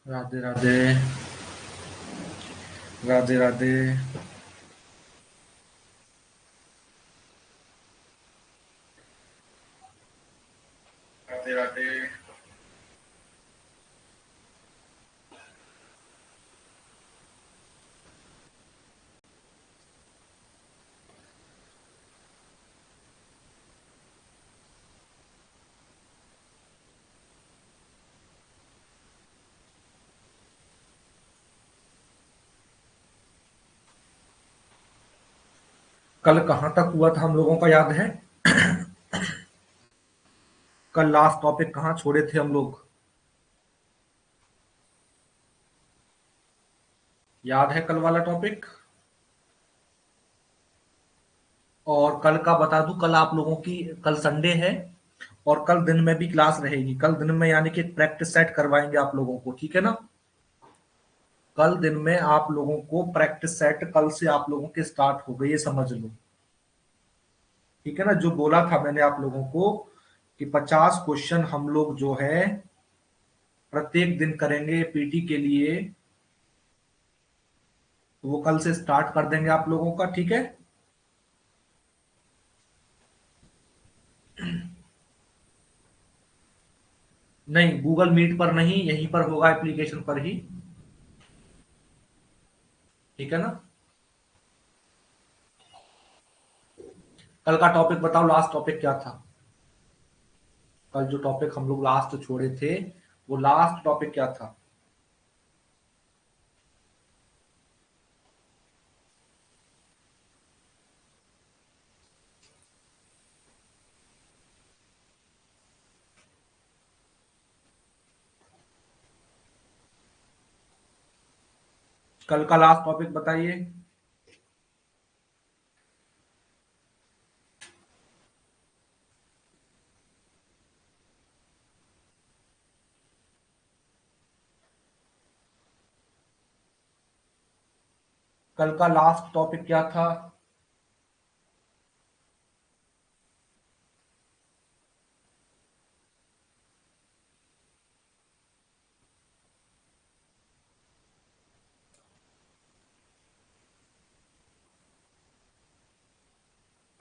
राधे राधे। राधे राधे। राधे राधे। कल कहाँ तक हुआ था हम लोगों का याद है? कल लास्ट टॉपिक कहाँ छोड़े थे हम लोग? याद है कल वाला टॉपिक? और कल का बता दूं, कल आप लोगों की, कल संडे है और कल दिन में भी क्लास रहेगी। कल दिन में यानी कि प्रैक्टिस सेट करवाएंगे आप लोगों को, ठीक है ना? कल दिन में आप लोगों को प्रैक्टिस सेट कल से आप लोगों के स्टार्ट हो गई, ये समझ लो। ठीक है ना? जो बोला था मैंने आप लोगों को कि 50 क्वेश्चन हम लोग जो है प्रत्येक दिन करेंगे पीटी के लिए, तो वो कल से स्टार्ट कर देंगे आप लोगों का, ठीक है? नहीं, गूगल मीट पर नहीं, यहीं पर होगा, एप्लीकेशन पर ही। ठीक है ना? कल का टॉपिक बताओ, लास्ट टॉपिक क्या था? कल जो टॉपिक हम लोग लास्ट छोड़े थे, वो लास्ट टॉपिक क्या था? कल का लास्ट टॉपिक बताइए। कल का लास्ट टॉपिक क्या था?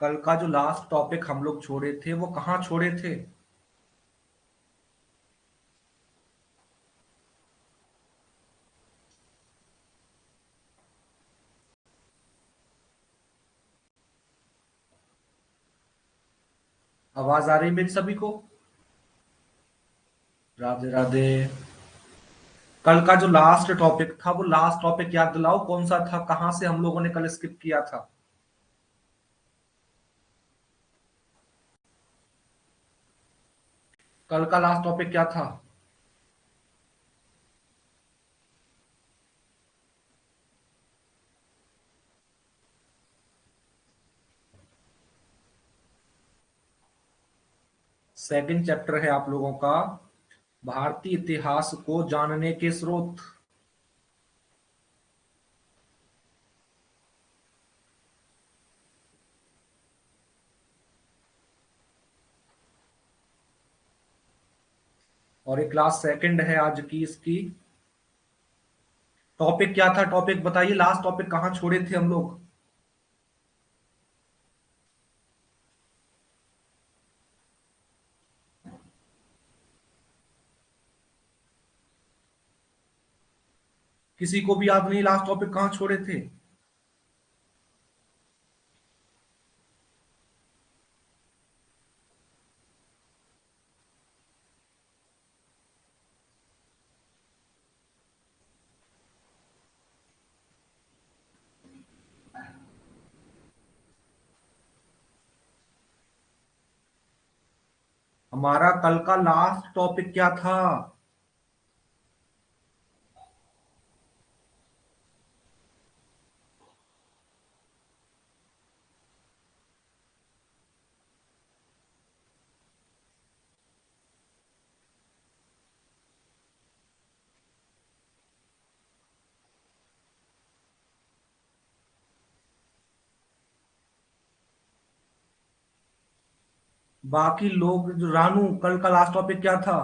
कल का जो लास्ट टॉपिक हम लोग छोड़े थे, वो कहाँ छोड़े थे? आवाज आ रही मेरी सभी को? राधे राधे। कल का जो लास्ट टॉपिक था, वो लास्ट टॉपिक याद दिलाओ, कौन सा था? कहाँ से हम लोगों ने कल स्किप किया था? कल का लास्ट टॉपिक क्या था? सेकंड चैप्टर है आप लोगों का, भारतीय इतिहास को जानने के स्रोत। और ये क्लास सेकंड है आज की इसकी। टॉपिक क्या था? टॉपिक बताइए, लास्ट टॉपिक कहाँ छोड़े थे हम लोग? किसी को भी याद नहीं लास्ट टॉपिक कहाँ छोड़े थे? हमारा कल का लास्ट टॉपिक क्या था? बाकी लोग जो, रानू, कल का लास्ट टॉपिक क्या था?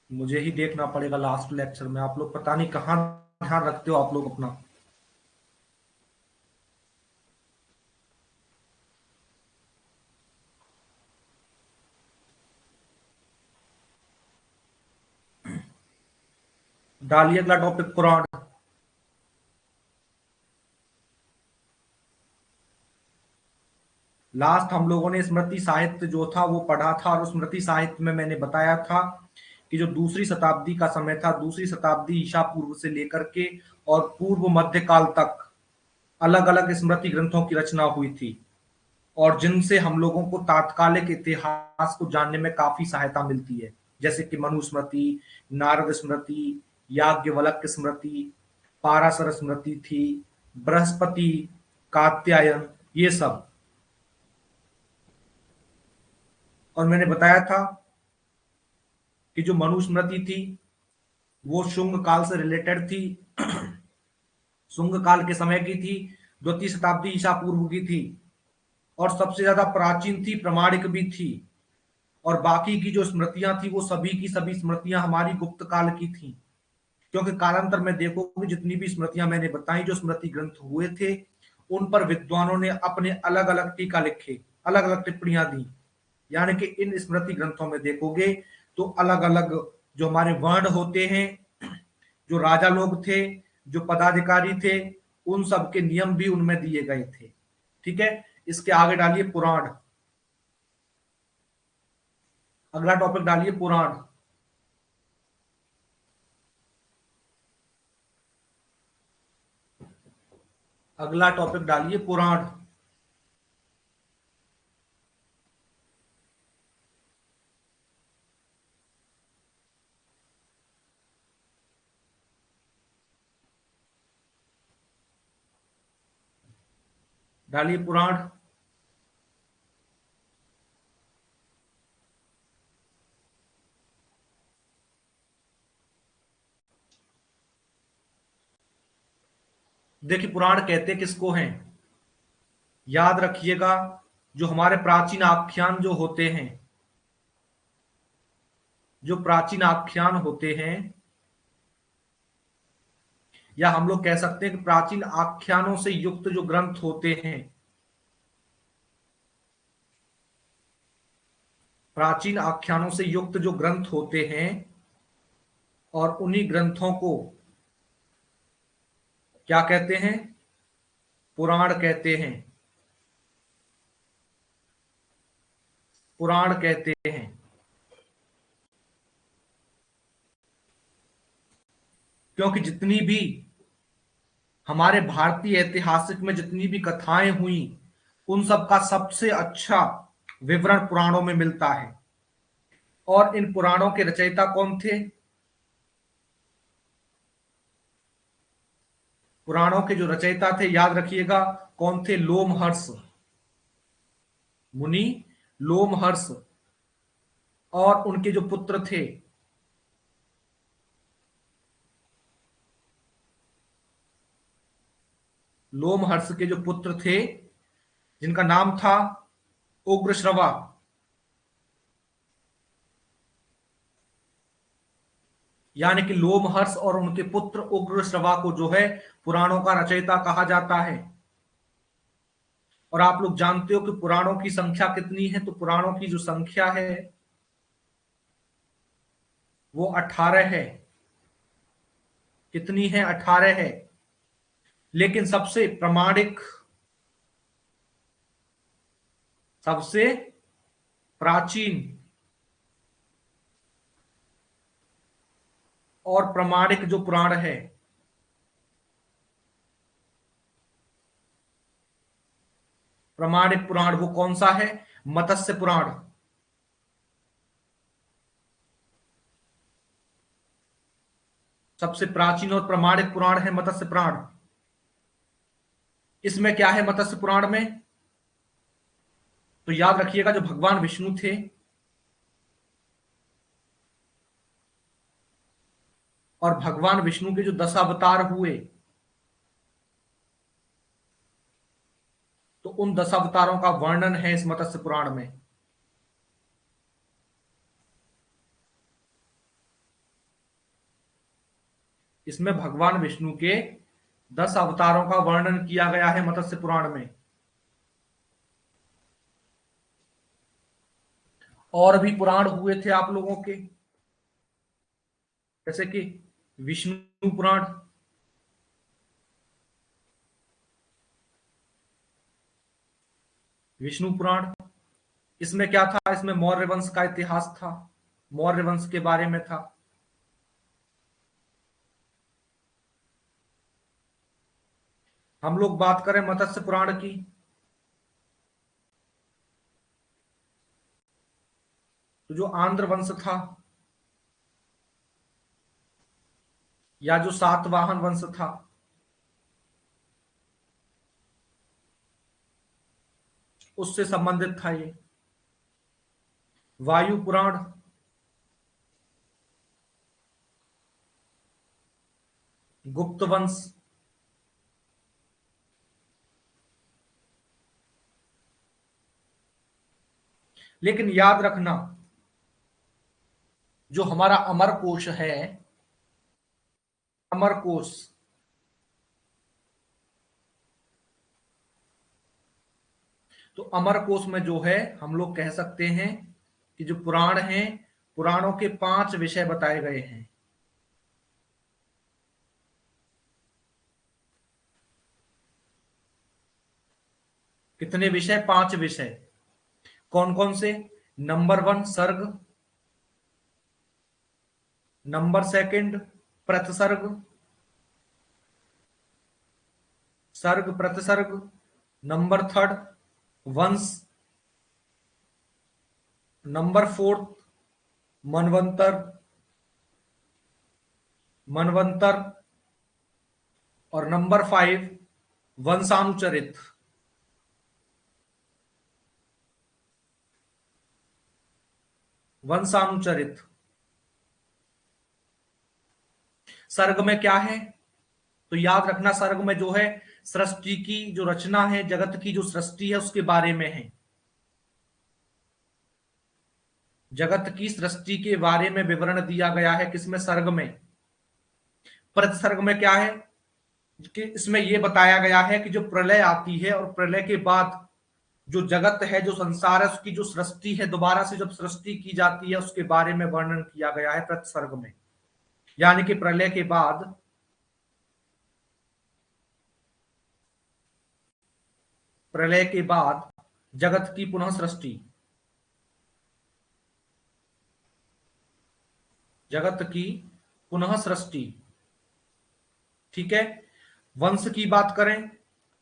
मुझे ही देखना पड़ेगा लास्ट लेक्चर में। आप लोग पता नहीं कहाँ ध्यान रखते हो आप लोग अपना। डालिए अगला टॉपिक, पुराण। लास्ट हम लोगों ने स्मृति साहित्य जो था वो पढ़ा था, और स्मृति साहित्य में मैंने बताया था कि जो दूसरी शताब्दी का समय था, दूसरी शताब्दी ईसा पूर्व से लेकर के और पूर्व मध्यकाल तक अलग अलग स्मृति ग्रंथों की रचना हुई थी, और जिनसे हम लोगों को तात्कालिक इतिहास को जानने में काफी सहायता मिलती है। जैसे कि मनुस्मृति, नारद स्मृति, याज्ञवल्क्य स्मृति, पाराशर स्मृति थी, बृहस्पति, कात्यायन, ये सब। और मैंने बताया था कि जो मनुस्मृति थी वो शुंग काल से रिलेटेड थी। शुंग काल के समय की थी, द्वितीय शताब्दी ईसा पूर्व की थी, और सबसे ज्यादा प्राचीन थी, प्रमाणिक भी थी। और बाकी की जो स्मृतियां थी वो सभी की सभी स्मृतियां हमारी गुप्त काल की थी। क्योंकि कालांतर में देखोगे जितनी भी स्मृतियां मैंने बताई, जो स्मृति ग्रंथ हुए थे, उन पर विद्वानों ने अपने अलग अलग टीका लिखे, अलग अलग टिप्पणियां दी। यानी कि इन स्मृति ग्रंथों में देखोगे तो अलग अलग जो हमारे वर्ण होते हैं, जो राजा लोग थे, जो पदाधिकारी थे, उन सब के नियम भी उनमें दिए गए थे। ठीक है, इसके आगे डालिए पुराण। अगला टॉपिक डालिए पुराण। अगला टॉपिक डालिए पुराण। डालिए पुराण। देखिए पुराण कहते किसको हैं, याद रखिएगा। जो हमारे प्राचीन आख्यान जो होते हैं, जो प्राचीन आख्यान होते हैं, या हम लोग कह सकते हैं कि प्राचीन आख्यानों से युक्त जो ग्रंथ होते हैं, प्राचीन आख्यानों से युक्त जो ग्रंथ होते हैं, और उन्हीं ग्रंथों को क्या कहते हैं, पुराण कहते हैं। पुराण कहते हैं। क्योंकि जितनी भी हमारे भारतीय ऐतिहासिक में जितनी भी कथाएं हुई, उन सब का सबसे अच्छा विवरण पुराणों में मिलता है। और इन पुराणों के रचयिता कौन थे? पुराणों के जो रचयिता थे, याद रखिएगा, कौन थे? लोमहर्ष मुनि, लोमहर्ष, और उनके जो पुत्र थे, लोमहर्ष के जो पुत्र थे, जिनका नाम था उग्रश्रवा। यानी कि लोमहर्ष और उनके पुत्र उग्रश्रवा को जो है पुराणों का रचयिता कहा जाता है। और आप लोग जानते हो कि पुराणों की संख्या कितनी है? तो पुराणों की जो संख्या है वो 18 है। कितनी है? 18 है। लेकिन सबसे प्रामाणिक, सबसे प्राचीन और प्रामाणिक जो पुराण है, प्रामाणिक पुराण वो कौन सा है? मत्स्य पुराण। सबसे प्राचीन और प्रामाणिक पुराण है मत्स्य पुराण। इसमें क्या है मत्स्य पुराण में? तो याद रखिएगा, जो भगवान विष्णु थे, और भगवान विष्णु के जो 10 अवतार हुए, तो उन 10 अवतारों का वर्णन है इस मत्स्य पुराण में। इसमें भगवान विष्णु के 10 अवतारों का वर्णन किया गया है मत्स्य पुराण में। और भी पुराण हुए थे आप लोगों के, जैसे कि विष्णु पुराण, विष्णु पुराण, इसमें क्या था, इसमें मौर्य वंश का इतिहास था, मौर्य वंश के बारे में था। हम लोग बात करें मत्स्य पुराण की, तो जो आंध्र वंश था या जो सातवाहन वंश था, उससे संबंधित था ये। वायु पुराण, गुप्त वंश, लेकिन याद रखना जो हमारा अमर कोश है, अमर कोश, तो अमर कोश में जो है हम लोग कह सकते हैं कि जो पुराण हैं, पुराणों के 5 विषय बताए गए हैं। कितने विषय? 5 विषय। कौन कौन से? नंबर 1 सर्ग, नंबर 2 प्रतिसर्ग, सर्ग प्रतिसर्ग, नंबर 3 वंश, नंबर 4 मनवंतर, मनवंतर, और नंबर 5 वंशानुचरित। वंशानुचरित सर्ग में क्या है? तो याद रखना सर्ग में जो है सृष्टि की जो रचना है, जगत की जो सृष्टि है उसके बारे में है। जगत की सृष्टि के बारे में विवरण दिया गया है किसमें? सर्ग में। प्रतिसर्ग में क्या है कि इसमें यह बताया गया है कि जो प्रलय आती है और प्रलय के बाद जो जगत है, जो संसार है, उसकी जो सृष्टि है, दोबारा से जब सृष्टि की जाती है उसके बारे में वर्णन किया गया है प्रतिसर्ग में। यानी कि प्रलय के बाद, प्रलय के बाद जगत की पुनः सृष्टि, जगत की पुनः सृष्टि। ठीक है। वंश की बात करें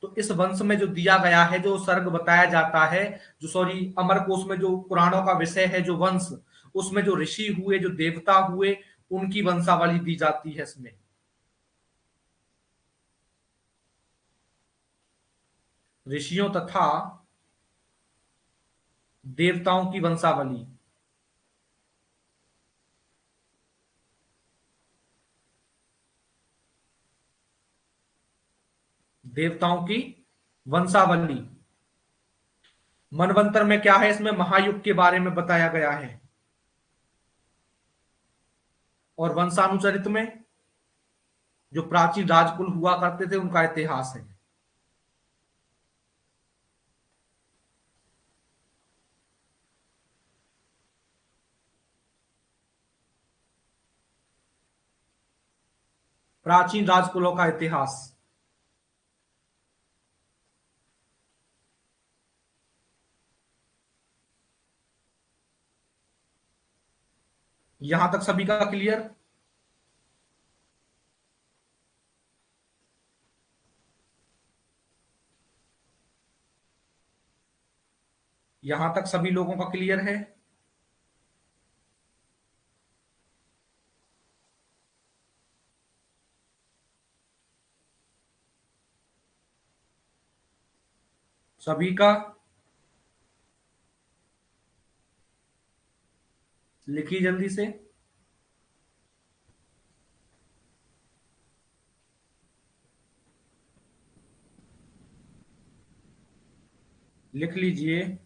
तो इस वंश में जो दिया गया है, जो सर्ग बताया जाता है, जो सॉरी अमर कोश में जो पुराणों का विषय है जो वंश, उसमें जो ऋषि हुए, जो देवता हुए, उनकी वंशावली दी जाती है इसमें। ऋषियों तथा देवताओं की वंशावली, देवताओं की वंशावली। मनवंतर में क्या है? इसमें महायुग के बारे में बताया गया है। और वंशानुचरित में जो प्राचीन राजकुल हुआ करते थे उनका इतिहास है। प्राचीन राजकुलों का इतिहास। यहां तक सभी का क्लियर? यहां तक सभी लोगों का क्लियर है? सभी का? लिखिए जल्दी से। लिख लीजिए।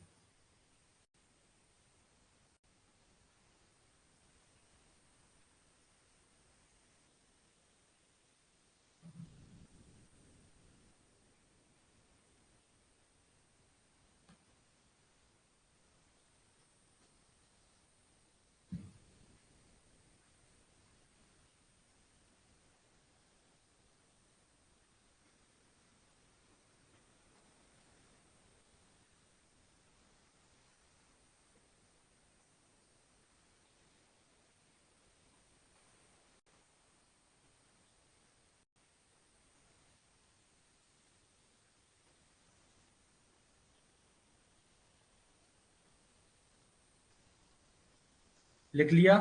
लिख लिया?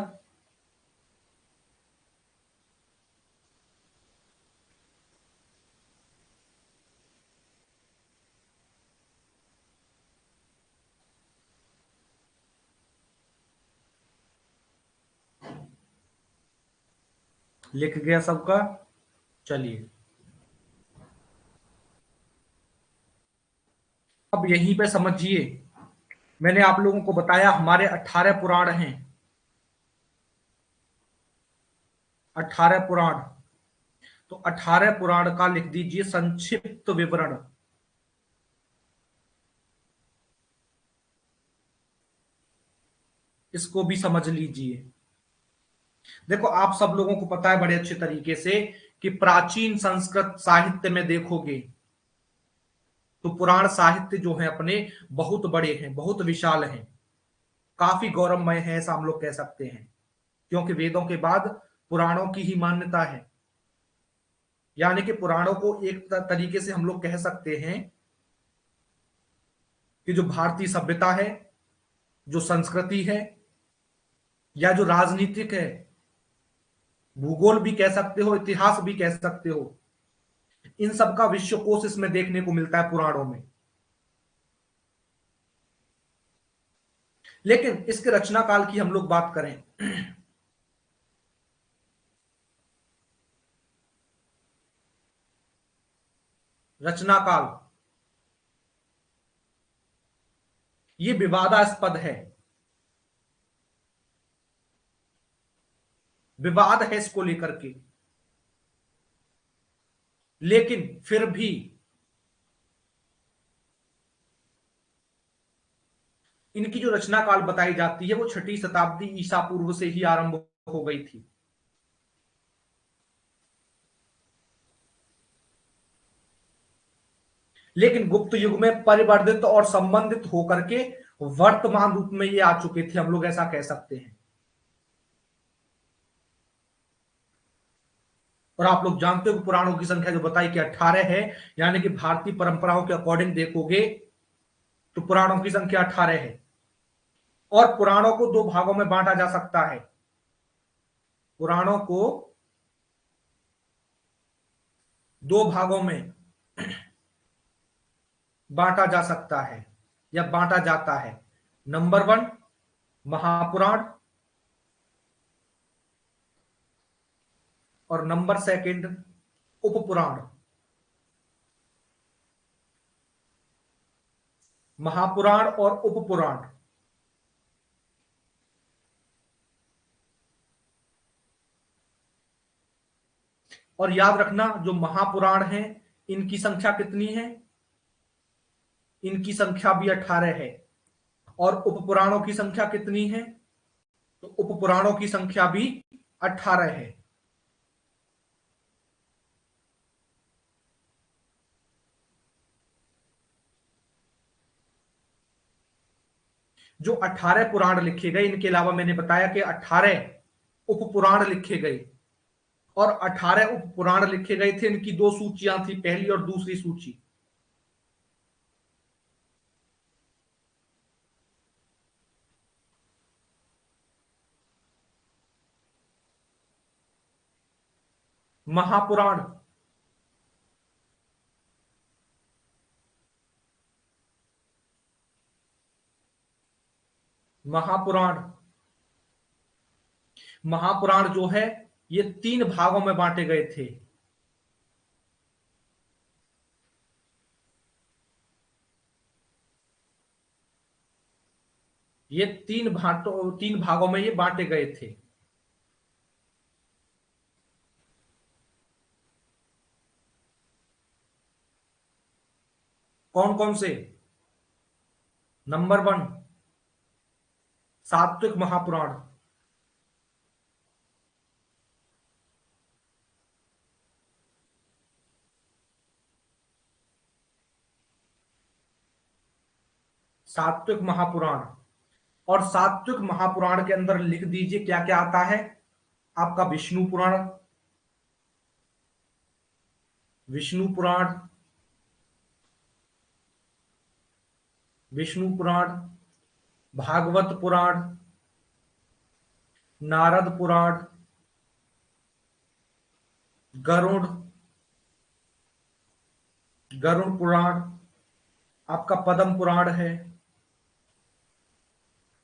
लिख गया सबका? चलिए, अब यहीं पे समझिए, मैंने आप लोगों को बताया हमारे 18 पुराण हैं। 18 पुराण, तो 18 पुराण का लिख दीजिए संक्षिप्त विवरण। इसको भी समझ लीजिए। देखो, आप सब लोगों को पता है बड़े अच्छे तरीके से कि प्राचीन संस्कृत साहित्य में देखोगे तो पुराण साहित्य जो है अपने बहुत बड़े हैं, बहुत विशाल हैं, काफी गौरवमय है, ऐसा हम लोग कह सकते हैं। क्योंकि वेदों के बाद पुराणों की ही मान्यता है। यानी कि पुराणों को एक तरीके से हम लोग कह सकते हैं कि जो भारतीय सभ्यता है, जो संस्कृति है, या जो राजनीतिक है, भूगोल भी कह सकते हो, इतिहास भी कह सकते हो, इन सब का विश्वकोश इसमें देखने को मिलता है पुराणों में। लेकिन इसके रचना काल की हम लोग बात करें, रचना काल, ये विवादास्पद है। विवाद है इसको लेकर के। लेकिन फिर भी इनकी जो रचना काल बताई जाती है वो 6ठी शताब्दी ईसा पूर्व से ही आरंभ हो गई थी। लेकिन गुप्त युग में परिवर्तित और संबंधित होकर के वर्तमान रूप में ये आ चुके थे, हम लोग ऐसा कह सकते हैं। और आप लोग जानते हो पुराणों की संख्या जो बताई कि 18 है, यानी कि भारतीय परंपराओं के अकॉर्डिंग देखोगे तो पुराणों की संख्या 18 है। और पुराणों को दो भागों में बांटा जा सकता है। पुराणों को दो भागों में बांटा जा सकता है या बांटा जाता है। नंबर 1 महापुराण, और नंबर 2 उपपुराण। महापुराण और उपपुराण। और याद रखना, जो महापुराण है इनकी संख्या कितनी है? इनकी संख्या भी 18 है। और उपपुराणों की संख्या कितनी है? तो उपपुराणों की संख्या भी 18 है। जो 18 पुराण लिखे गए, इनके अलावा मैंने बताया कि 18 उपपुराण लिखे गए। और 18 उपपुराण लिखे गए थे, इनकी दो सूचियां थी, पहली और दूसरी सूची। महापुराण, महापुराण, महापुराण जो है ये 3 भागों में बांटे गए थे। ये 3 भागों में ये बांटे गए थे। कौन कौन से? नंबर 1 सात्विक महापुराण, सात्विक महापुराण। और सात्विक महापुराण के अंदर लिख दीजिए क्या क्या आता है। आपका विष्णु पुराण, विष्णु पुराण, विष्णु पुराण, भागवत पुराण, नारद पुराण, गरुड़, गरुड़ पुराण, आपका पद्म पुराण है,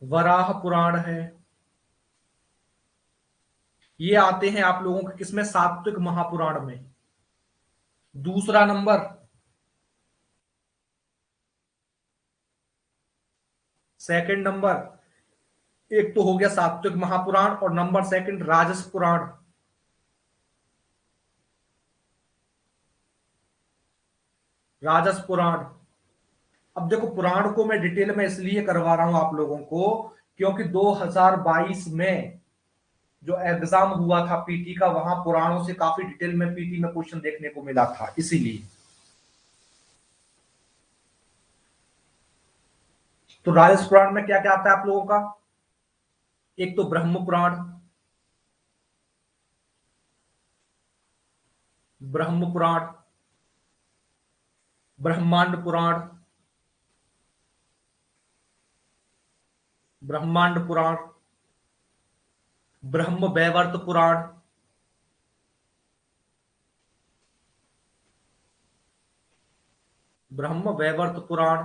वराह पुराण है। ये आते हैं आप लोगों के किसमें, सात्विक महापुराण में। दूसरा नंबर, सेकंड नंबर, एक तो हो गया सात्विक महापुराण, और नंबर सेकंड राजस पुराण। राजस पुराण। अब देखो, पुराण को मैं डिटेल में इसलिए करवा रहा हूं आप लोगों को, क्योंकि 2022 में जो एग्जाम हुआ था पीटी का, वहां पुराणों से काफी डिटेल में पीटी में क्वेश्चन देखने को मिला था, इसीलिए। तो राजस पुराण में क्या क्या आता है आप लोगों का? एक तो ब्रह्म पुराण, ब्रह्म पुराण, ब्रह्मांड पुराण, ब्रह्मांड पुराण, ब्रह्म वैवर्त पुराण, ब्रह्म वैवर्त पुराण,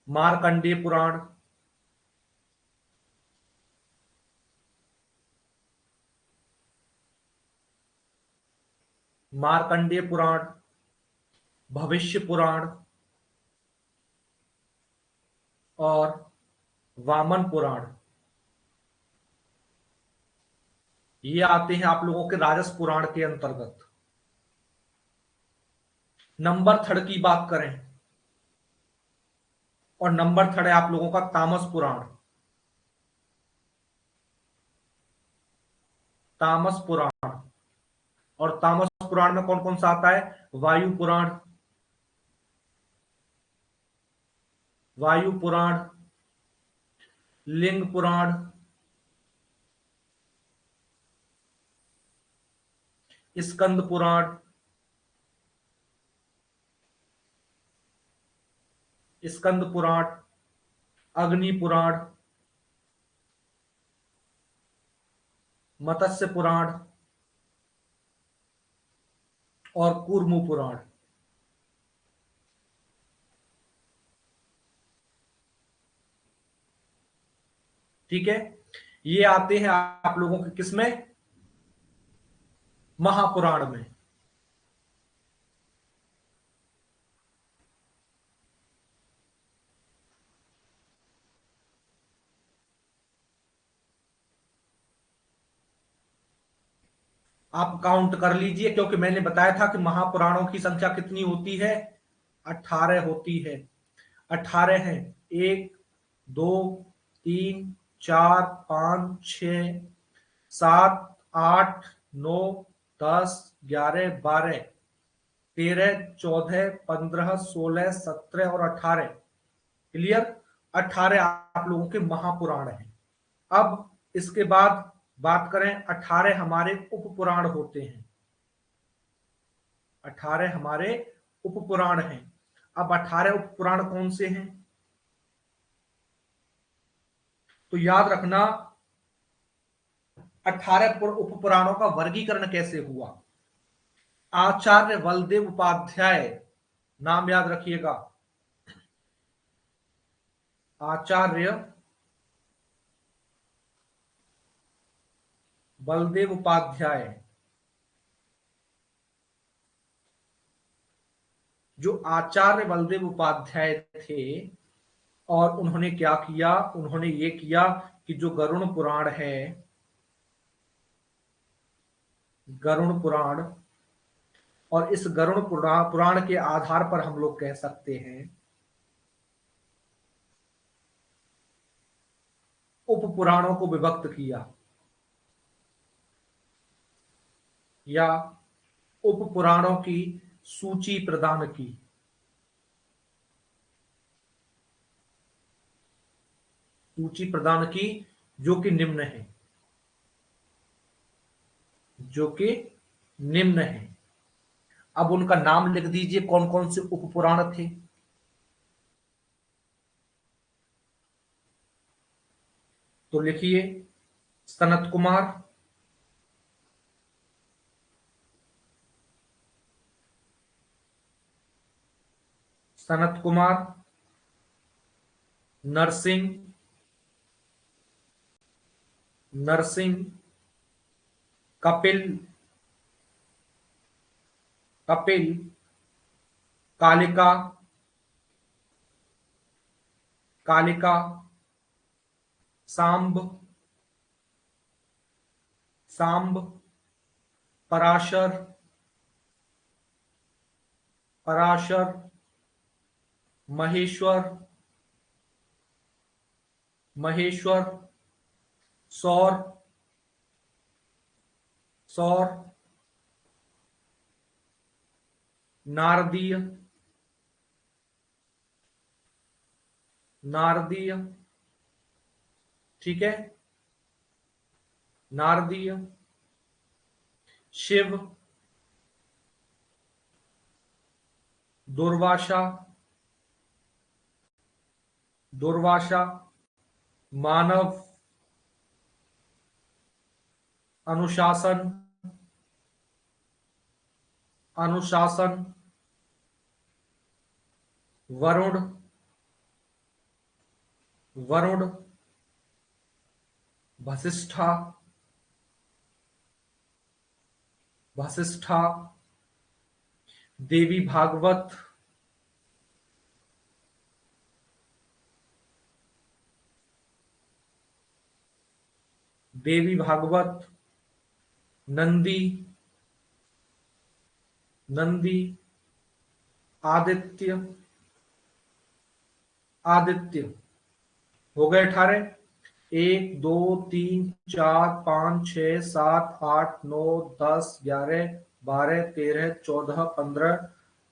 मार्कंडेय पुराण, मार्कंडेय पुराण, भविष्य पुराण, और वामन पुराण। ये आते हैं आप लोगों के राजस पुराण के अंतर्गत। नंबर थर्ड की बात करें, और नंबर थर्ड है आप लोगों का तामस पुराण। तामस पुराण। और तामस पुराण में कौन कौन सा आता है? वायु पुराण, वायु पुराण, लिंग पुराण, स्कंद पुराण, स्कंद पुराण, अग्नि पुराण, मत्स्य पुराण, और कूर्म पुराण। ठीक है, ये आते हैं आप लोगों के किसमें, महापुराण में। आप काउंट कर लीजिए, क्योंकि मैंने बताया था कि महापुराणों की संख्या कितनी होती है, 18 होती है। 18 है। 1, 2, 3, 4, 5, 6, 7, 8, 9, 10, 11, 12, 13, 14, 15, 16, 17 और 18। क्लियर? 18 आप लोगों के महापुराण हैं। अब इसके बाद बात करें, 18 हमारे उपपुराण होते हैं। 18 हमारे उपपुराण हैं। अब 18 उपपुराण कौन से हैं? तो याद रखना, 18 उपपुराणों का वर्गीकरण कैसे हुआ। आचार्य बलदेव उपाध्याय, नाम याद रखिएगा, आचार्य बलदेव उपाध्याय, जो आचार्य बलदेव उपाध्याय थे, और उन्होंने क्या किया, उन्होंने ये किया कि जो गरुड़ पुराण है, गरुड़ पुराण, और इस गरुड़ पुराण के आधार पर हम लोग कह सकते हैं उप पुराणों को विभक्त किया, या उप पुराणों की सूची प्रदान की। सूची प्रदान की, जो कि निम्न है, जो कि निम्न है। अब उनका नाम लिख दीजिए, कौन कौन से उप पुराण थे। तो लिखिए सनत कुमार, सनत कुमार, नरसिंह, नरसिंह, कपिल, कपिल, कालिका, कालिका, सांब, सांब, पराशर, पराशर, महेश्वर, महेश्वर, सौर, सौर, नारदीय, नारदीय, ठीक है, नारदीय, शिव, दुर्वासा, दुर्वासा, मानव, अनुशासन, अनुशासन, वरुण, वरुण, वशिष्ठा, वशिष्ठा, देवी भागवत, देवी भागवत, नंदी, नंदी, आदित्य, आदित्य, हो गए 18। 1 2 3 4 5 6 7 8 9 10 11 12 13 14 15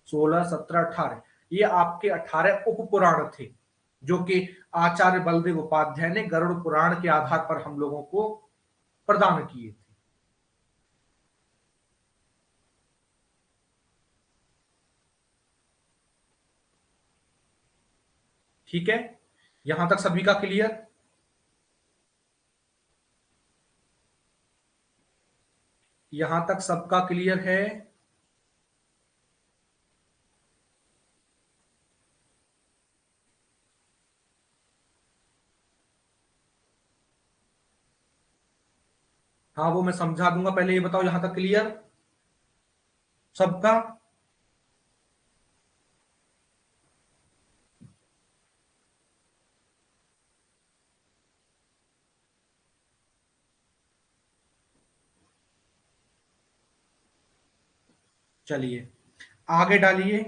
16 17 18, ये आपके 18 उप पुराण थे जो कि आचार्य बलदेव उपाध्याय ने गरुड़ पुराण के आधार पर हम लोगों को प्रदान किए थे। ठीक है, यहां तक सभी का क्लियर? यहां तक सबका क्लियर है? हाँ, वो मैं समझा दूंगा, पहले ये बताओ यहां तक क्लियर सबका? चलिए आगे डालिए,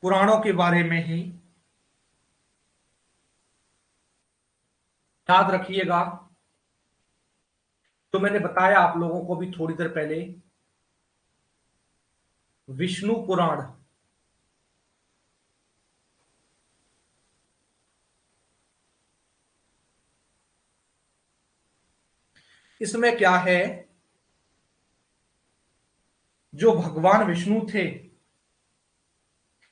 पुराणों के बारे में ही याद रखिएगा। तो मैंने बताया आप लोगों को भी थोड़ी देर पहले, विष्णु पुराण, इसमें क्या है, जो भगवान विष्णु थे,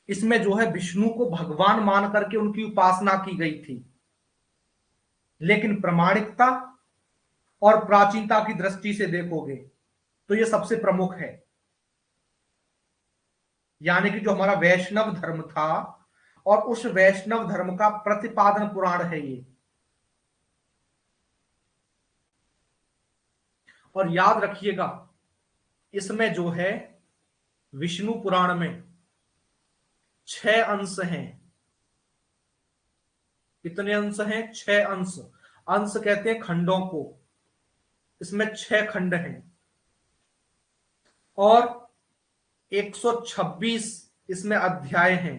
इसमें जो है विष्णु को भगवान मान करके उनकी उपासना की गई थी, लेकिन प्रामाणिकता और प्राचीनता की दृष्टि से देखोगे तो ये सबसे प्रमुख है। यानी कि जो हमारा वैष्णव धर्म था और उस वैष्णव धर्म का प्रतिपादन पुराण है ये। और याद रखिएगा, इसमें जो है विष्णु पुराण में 6 अंश हैं। कितने अंश हैं? 6 अंश। अंश कहते हैं खंडों को, इसमें 6 खंड हैं और 126 इसमें अध्याय हैं।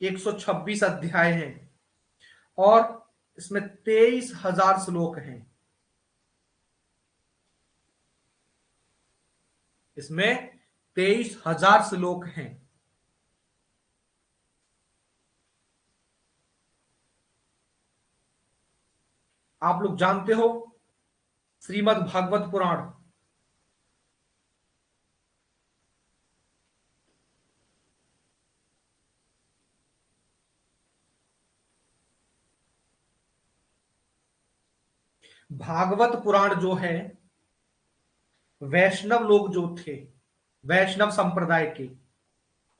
126 अध्याय हैं और इसमें 23,000 श्लोक हैं। इसमें 23,000 श्लोक हैं। आप लोग जानते हो श्रीमद् भागवत पुराण, भागवत पुराण जो है, वैष्णव लोग जो थे, वैष्णव संप्रदाय के,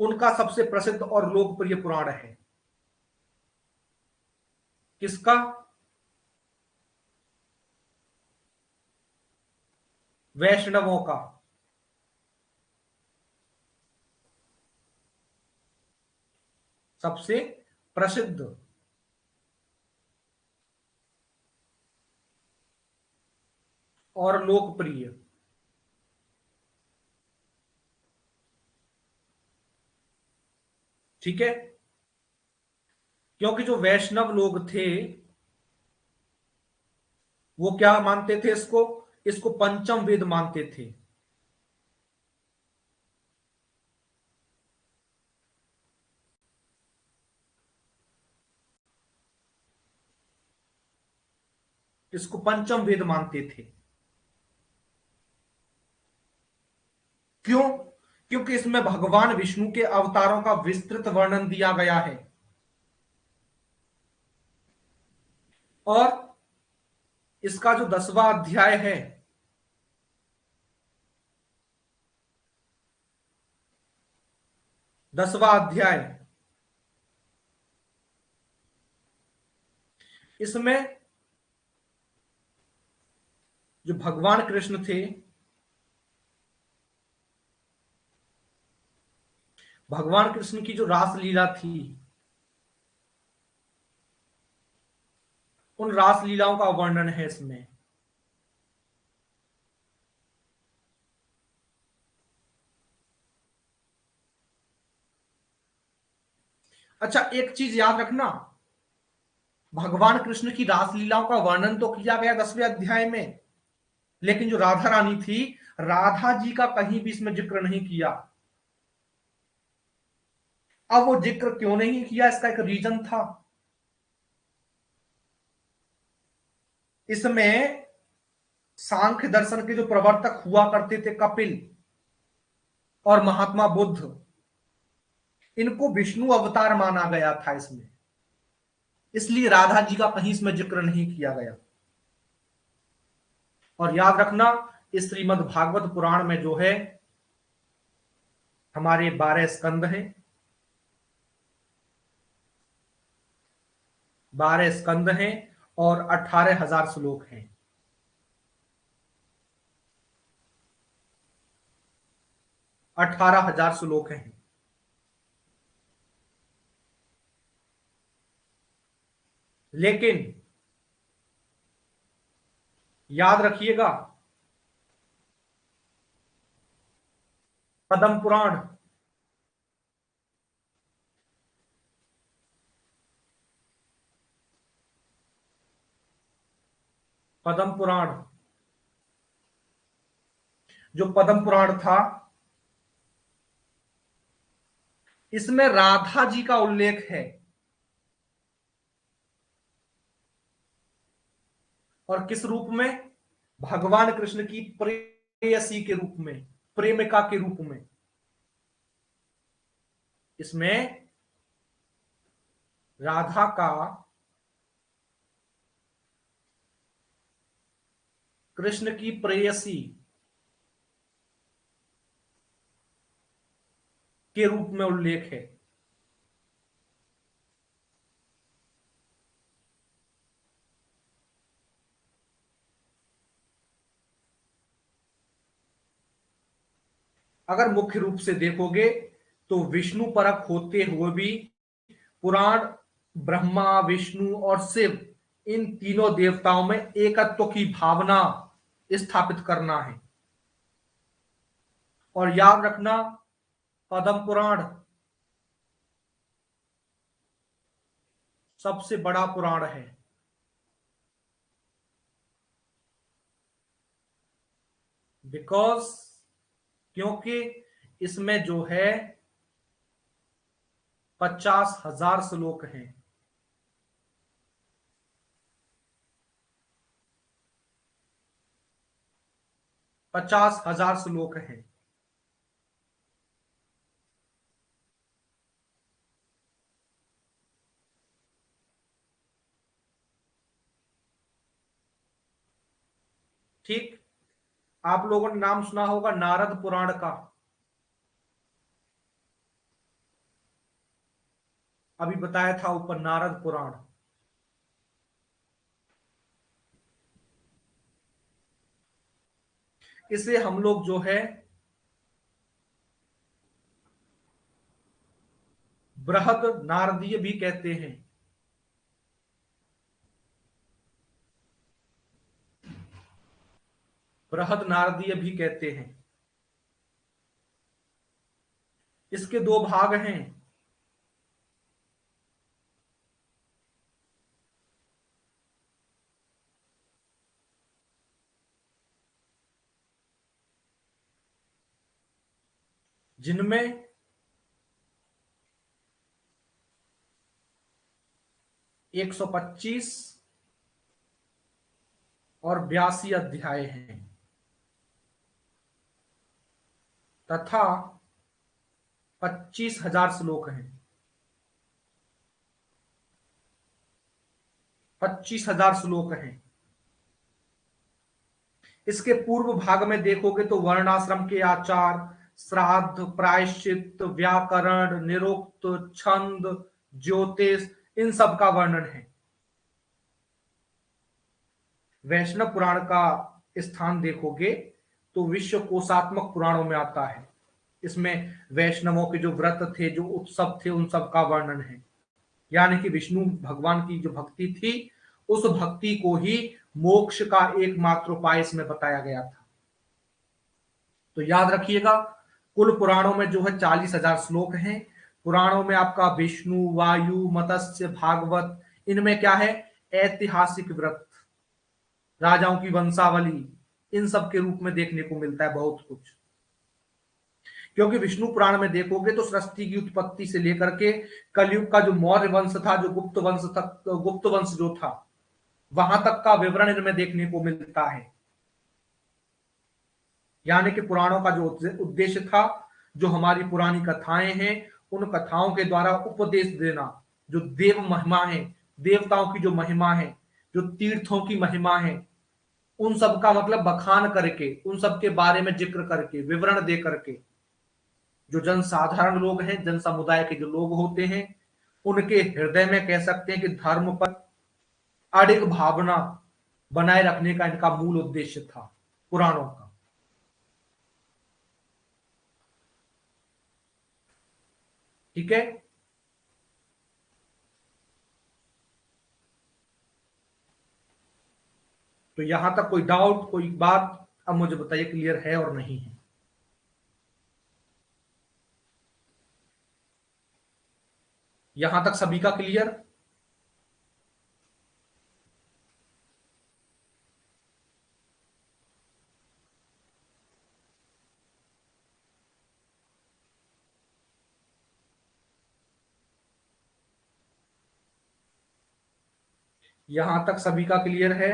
उनका सबसे प्रसिद्ध और लोकप्रिय पुराण है। किसका? वैष्णवों का। सबसे प्रसिद्ध और लोकप्रिय। ठीक है, क्योंकि जो वैष्णव लोग थे वो क्या मानते थे इसको? इसको पंचम वेद मानते थे। इसको पंचम वेद मानते थे। क्यों? क्योंकि इसमें भगवान विष्णु के अवतारों का विस्तृत वर्णन दिया गया है। और इसका जो 10वां अध्याय है, दसवां अध्याय, इसमें जो भगवान कृष्ण थे, भगवान कृष्ण की जो रासलीला थी, उन रासलीलाओं का वर्णन है इसमें। अच्छा, एक चीज याद रखना, भगवान कृष्ण की रासलीलाओं का वर्णन तो किया गया 10वें अध्याय में, लेकिन जो राधा रानी थी, राधा जी का कहीं भी इसमें जिक्र नहीं किया। अब वो जिक्र क्यों नहीं किया, इसका एक रीजन था। इसमें सांख्य दर्शन के जो प्रवर्तक हुआ करते थे, कपिल और महात्मा बुद्ध, इनको विष्णु अवतार माना गया था इसमें, इसलिए राधा जी का कहीं इसमें जिक्र नहीं किया गया। और याद रखना, इस श्रीमद् भागवत पुराण में जो है हमारे 12 स्कंद हैं, 12 स्कंद हैं और 18,000 श्लोक हैं। 18,000 श्लोक हैं। लेकिन याद रखिएगा, पद्म पुराण, पद्म पुराण, जो पद्म पुराण था, इसमें राधा जी का उल्लेख है। और किस रूप में? भगवान कृष्ण की प्रेयसी के रूप में, प्रेमिका के रूप में। इसमें राधा का कृष्ण की प्रेयसी के रूप में उल्लेख है। अगर मुख्य रूप से देखोगे तो विष्णु परक होते हुए भी पुराण ब्रह्मा, विष्णु और शिव, इन तीनों देवताओं में एकत्व की भावना स्थापित करना है। और याद रखना, पद्म पुराण सबसे बड़ा पुराण है। बिकॉज, क्योंकि इसमें जो है 50,000 श्लोक हैं। 50,000 श्लोक हैं। ठीक। आप लोगों ने नाम सुना होगा नारद पुराण का, अभी बताया था ऊपर नारद पुराण। इसे हम लोग जो है बृहद नारदीय भी कहते हैं। बृहद नारदीय भी कहते हैं। इसके दो भाग हैं। जिनमें 125 और 82 अध्याय हैं तथा 25,000 श्लोक हैं। 25,000 श्लोक हैं। इसके पूर्व भाग में देखोगे तो वर्णाश्रम के आचार, श्राद्ध, प्रायश्चित, व्याकरण, निरुक्त, छंद, ज्योतिष, इन सब का वर्णन है। वैष्णव पुराण का स्थान देखोगे तो विश्व कोशात्मक पुराणों में आता है। इसमें वैष्णवों के जो व्रत थे, जो उत्सव थे, उन सब का वर्णन है। यानी कि विष्णु भगवान की जो भक्ति थी, उस भक्ति को ही मोक्ष का एकमात्र उपाय इसमें बताया गया था। तो याद रखिएगा, कुल पुराणों में जो है 40,000 श्लोक हैं। पुराणों में आपका विष्णु, वायु, मत्स्य, भागवत, इनमें क्या है, ऐतिहासिक व्रत, राजाओं की वंशावली, इन सब के रूप में देखने को मिलता है बहुत कुछ। क्योंकि विष्णु पुराण में देखोगे तो सृष्टि की उत्पत्ति से लेकर के कलयुग का जो मौर्य वंश था, जो गुप्त वंश तक, गुप्त वंश जो था, वहां तक का विवरण इनमें देखने को मिलता है। यानी कि पुराणों का जो उद्देश्य था, जो हमारी पुरानी कथाएं हैं, उन कथाओं के द्वारा उपदेश देना, जो देव महिमा है, देवताओं की जो महिमा है, जो तीर्थों की महिमा है, उन सब का मतलब बखान करके, उन सब के बारे में जिक्र करके, विवरण दे करके, जो जन साधारण लोग हैं, जन समुदाय के जो लोग होते हैं, उनके हृदय में कह सकते हैं कि धर्म पर अडिग भावना बनाए रखने का इनका मूल उद्देश्य था पुराणों का। ठीक है। तो यहां तक कोई डाउट, कोई बात अब मुझे बताइए, क्लियर है और नहीं है? यहां तक सभी का क्लियर? यहां तक सभी का क्लियर है?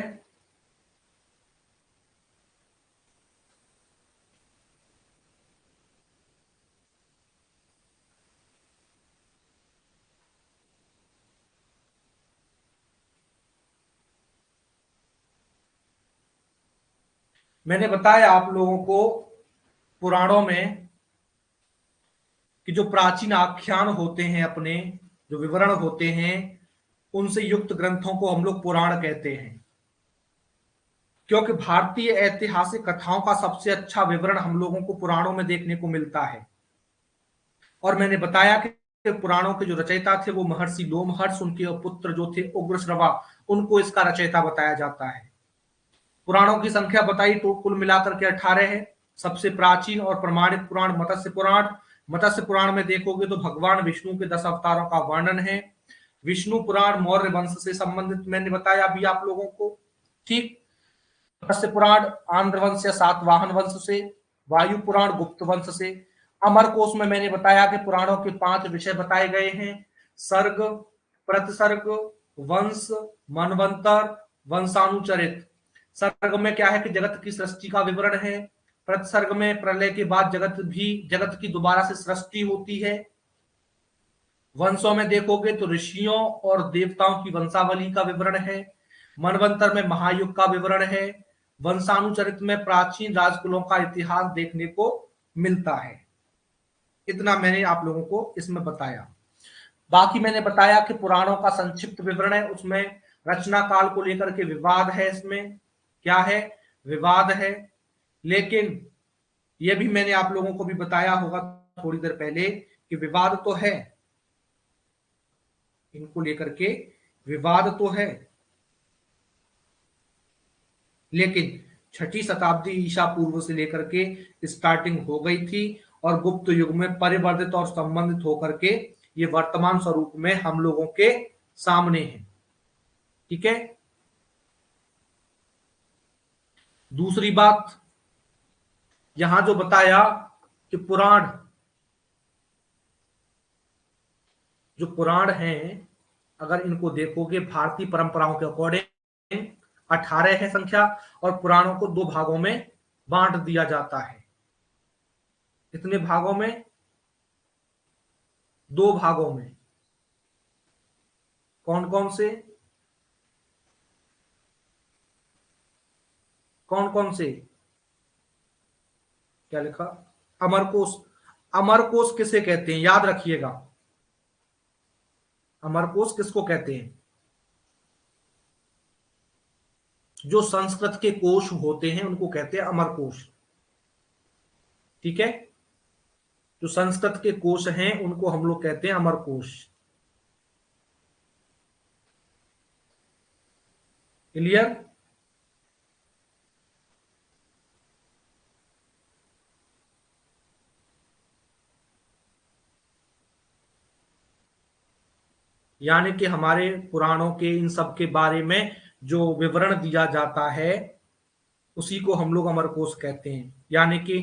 मैंने बताया आप लोगों को पुराणों में कि जो प्राचीन आख्यान होते हैं, अपने जो विवरण होते हैं, उनसे युक्त ग्रंथों को हम लोग पुराण कहते हैं। क्योंकि भारतीय ऐतिहासिक कथाओं का सबसे अच्छा विवरण हम लोगों को पुराणों में देखने को मिलता है। और मैंने बताया कि पुराणों के जो रचयिता थे वो महर्षि लोमहर्ष, उनके पुत्र जो थे उग्रश्रवा, उनको इसका रचयिता बताया जाता है। पुराणों की संख्या बताई तो कुल मिलाकर के 18 है। सबसे प्राचीन और प्रमाणित पुराण मत्स्य पुराण। मत्स्य पुराण में देखोगे तो भगवान विष्णु के 10 अवतारों का वर्णन है। विष्णु पुराण मौर्य वंश से संबंधित मैंने बताया अभी आप लोगों को। ठीक। मत्स्य पुराण आंध्र वंश या सातवाहन वंश से। वायु पुराण गुप्त वंश से। अमर कोश में मैंने बताया कि पुराणों के 5 विषय बताए गए हैं: सर्ग, प्रतिसर्ग, वंश, मनवंतर, वंशानुचरित। सर्ग में क्या है कि जगत की सृष्टि का विवरण है। प्रतिसर्ग में प्रलय के बाद जगत की दोबारा से सृष्टि होती है। वंशों में देखोगे तो ऋषियों और देवताओं की वंशावली का विवरण है। मनवंतर में महायुग का विवरण है। वंशानुचरित में प्राचीन राजकुलों का इतिहास देखने को मिलता है। इतना मैंने आप लोगों को इसमें बताया। बाकी मैंने बताया कि पुराणों का संक्षिप्त विवरण है, उसमें रचना काल को लेकर के विवाद है, इसमें क्या है, विवाद है। लेकिन यह भी मैंने आप लोगों को भी बताया होगा थोड़ी देर पहले कि विवाद तो है, इनको लेकर के विवाद तो है, लेकिन छठी शताब्दी ईसा पूर्व से लेकर के स्टार्टिंग हो गई थी और गुप्त युग में परिवर्तित और संबंधित होकर के ये वर्तमान स्वरूप में हम लोगों के सामने है। ठीक है। दूसरी बात, यहां जो बताया कि पुराण, जो पुराण हैं, अगर इनको देखोगे भारतीय परंपराओं के अकॉर्डिंग 18 है संख्या, और पुराणों को दो भागों में बांट दिया जाता है। कितने भागों में? दो भागों में। कौन कौन से? कौन कौन से? क्या लिखा? अमरकोश। अमरकोश किसे कहते हैं, याद रखिएगा। अमरकोश किसको कहते हैं? जो संस्कृत के कोश होते हैं उनको कहते हैं अमरकोश। ठीक है। जो संस्कृत के कोश हैं उनको हम लोग कहते हैं अमरकोश। क्लियर? यानी कि हमारे पुराणों के इन सब के बारे में जो विवरण दिया जाता है उसी को हम लोग अमरकोश कहते हैं। यानी कि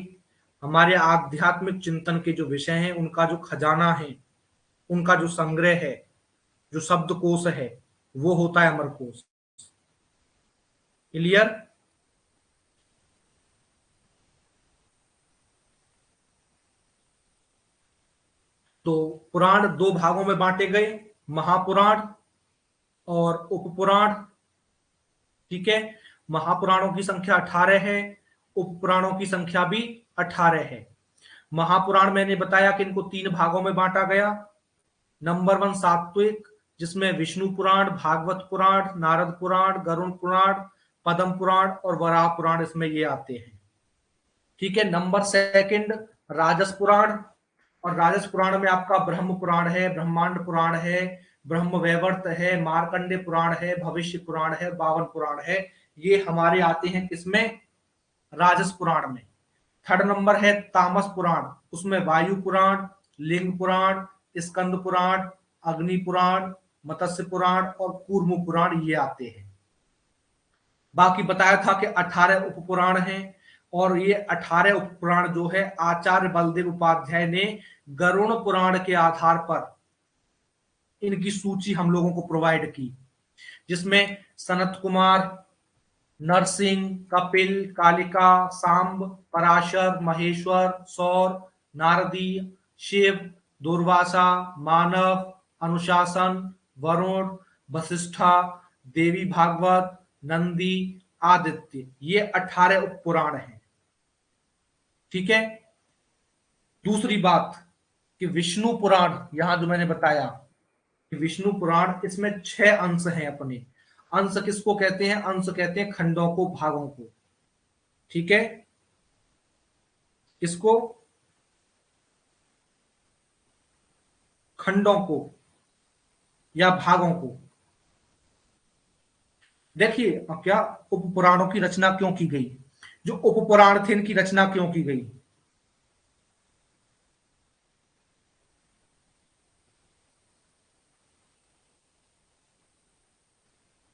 हमारे आध्यात्मिक चिंतन के जो विषय हैं उनका जो खजाना है, उनका जो संग्रह है, जो शब्दकोश है, वो होता है अमरकोश। क्लियर? तो पुराण दो भागों में बांटे गए, महापुराण और उपपुराण। ठीक है। महापुराणों की संख्या 18 है, उपपुराणों की संख्या भी 18 है। महापुराण मैंने बताया कि इनको तीन भागों में बांटा गया। नंबर वन सात्विक, जिसमें विष्णु पुराण, भागवत पुराण, नारद पुराण, गरुण पुराण, पद्म पुराण और वराह पुराण इसमें ये आते हैं। ठीक है। नंबर सेकंड राजस पुराण, और राजस पुराण में आपका ब्रह्म पुराण है, ब्रह्मांड पुराण है, ब्रह्म वैवर्त है, मार्कंडे पुराण है, भविष्य पुराण है, बावन पुराण है। ये हमारे आते हैं किसमें? राजस पुराण में। थर्ड नंबर है तामस पुराण, उसमें वायु पुराण, लिंग पुराण, स्कंद पुराण, अग्नि पुराण, मत्स्य पुराण और कूर्म पुराण ये आते हैं। बाकी बताया था कि 18 उपपुराण हैं, और ये 18 उपपुराण जो है आचार्य बलदेव उपाध्याय ने गरुण पुराण के आधार पर इनकी सूची हम लोगों को प्रोवाइड की, जिसमें सनत कुमार, नरसिंह, कपिल, कालिका, सांब, पराशर, महेश्वर, सौर, नारदी, शिव, दुर्वासा, मानव, अनुशासन, वरुण, वशिष्ठा, देवी भागवत, नंदी, आदित्य, ये 18 उपपुराण हैं। ठीक है। दूसरी बात कि विष्णु पुराण, यहां जो मैंने बताया कि विष्णु पुराण, इसमें 6 अंश हैं अपने। अंश किसको कहते हैं? अंश कहते हैं खंडों को, भागों को। ठीक है। किसको? खंडों को या भागों को। देखिए अब क्या उपपुराणों की रचना क्यों की गई, जो उपपुराण थे इनकी रचना क्यों की गई?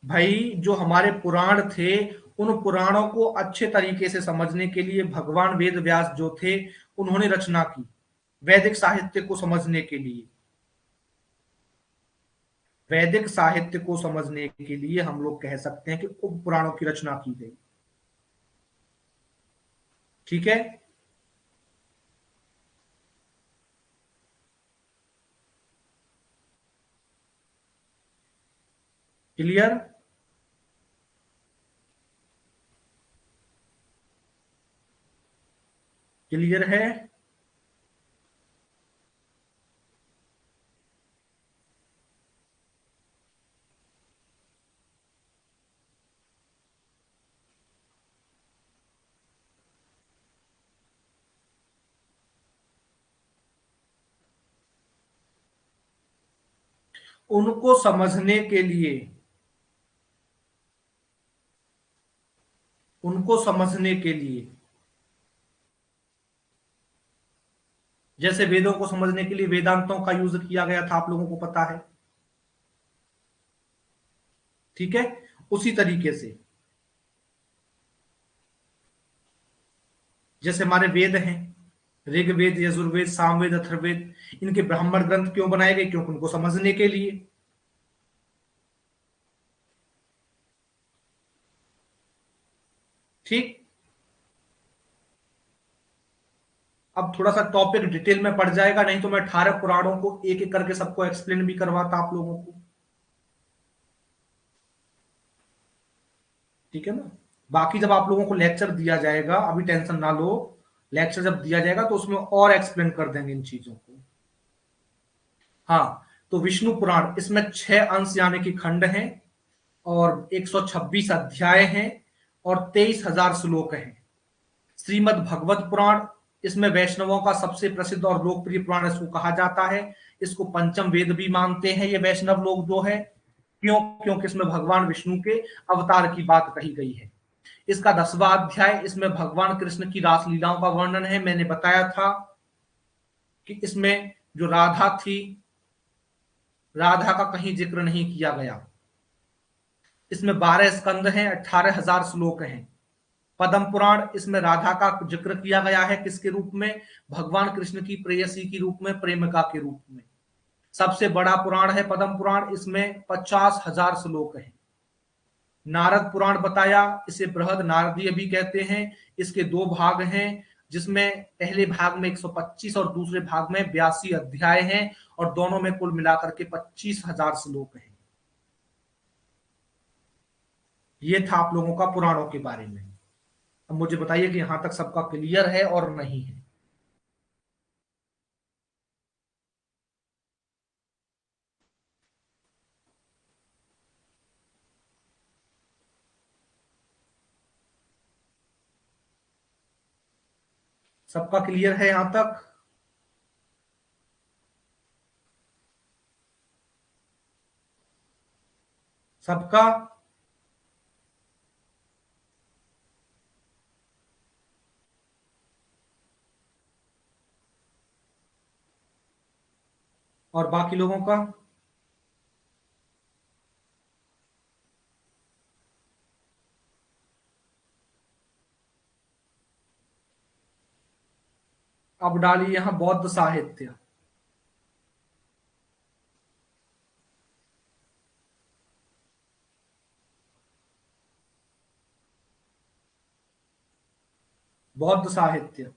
भाई जो हमारे पुराण थे, उन पुराणों को अच्छे तरीके से समझने के लिए भगवान वेद व्यास जो थे उन्होंने रचना की, वैदिक साहित्य को समझने के लिए। वैदिक साहित्य को समझने के लिए हम लोग कह सकते हैं कि उपपुराणों की रचना की गई। ठीक है। क्लियर? क्लियर है? उनको समझने के लिए, उनको समझने के लिए, जैसे वेदों को समझने के लिए वेदांतों का यूज किया गया था, आप लोगों को पता है, ठीक है। उसी तरीके से जैसे हमारे वेद हैं, ऋग्वेद, यजुर्वेद, सामवेद, अथर्ववेद, इनके ब्राह्मण ग्रंथ क्यों बनाए गए? क्योंकि उनको समझने के लिए। ठीक। अब थोड़ा सा टॉपिक डिटेल में पड़ जाएगा, नहीं तो मैं 18 पुराणों को एक एक करके सबको एक्सप्लेन भी करवाता आप लोगों को, ठीक है ना। बाकी जब आप लोगों को लेक्चर दिया जाएगा, अभी टेंशन ना लो, लेक्चर जब दिया जाएगा तो उसमें और एक्सप्लेन कर देंगे इन चीजों को। हाँ, तो विष्णु पुराण, इसमें 6 अंश यानी कि खंड हैं, और 126 अध्याय हैं, और 23,000 श्लोक हैं। श्रीमद् भगवत पुराण, इसमें वैष्णवों का सबसे प्रसिद्ध और लोकप्रिय पुराण इसको कहा जाता है। इसको पंचम वेद भी मानते हैं ये वैष्णव लोग जो है। क्यों? क्योंकि इसमें भगवान विष्णु के अवतार की बात कही गई है। इसका 10वां अध्याय, इसमें भगवान कृष्ण की रासलीलाओं का वर्णन है। मैंने बताया था कि इसमें जो राधा थी, राधा का कहीं जिक्र नहीं किया गया। इसमें 12 स्कंद हैं, 18,000 श्लोक हैं। पद्म पुराण, इसमें राधा का जिक्र किया गया है, किसके रूप में? भगवान कृष्ण की प्रेयसी के रूप में, प्रेमिका के रूप में। सबसे बड़ा पुराण है पद्म पुराण, इसमें 50,000 श्लोक हैं। नारद पुराण बताया, इसे बृहद नारदीय भी कहते हैं। इसके 2 भाग हैं, जिसमें पहले भाग में 125 और दूसरे भाग में 82 अध्याय हैं, और दोनों में कुल मिलाकर के 25,000 श्लोक हैं। ये था आप लोगों का पुराणों के बारे में। अब मुझे बताइए कि यहां तक सबका क्लियर है और नहीं है? सबका क्लियर है यहां तक? सबका? और बाकी लोगों का? अब डालिए यहां बौद्ध साहित्य। बौद्ध साहित्य।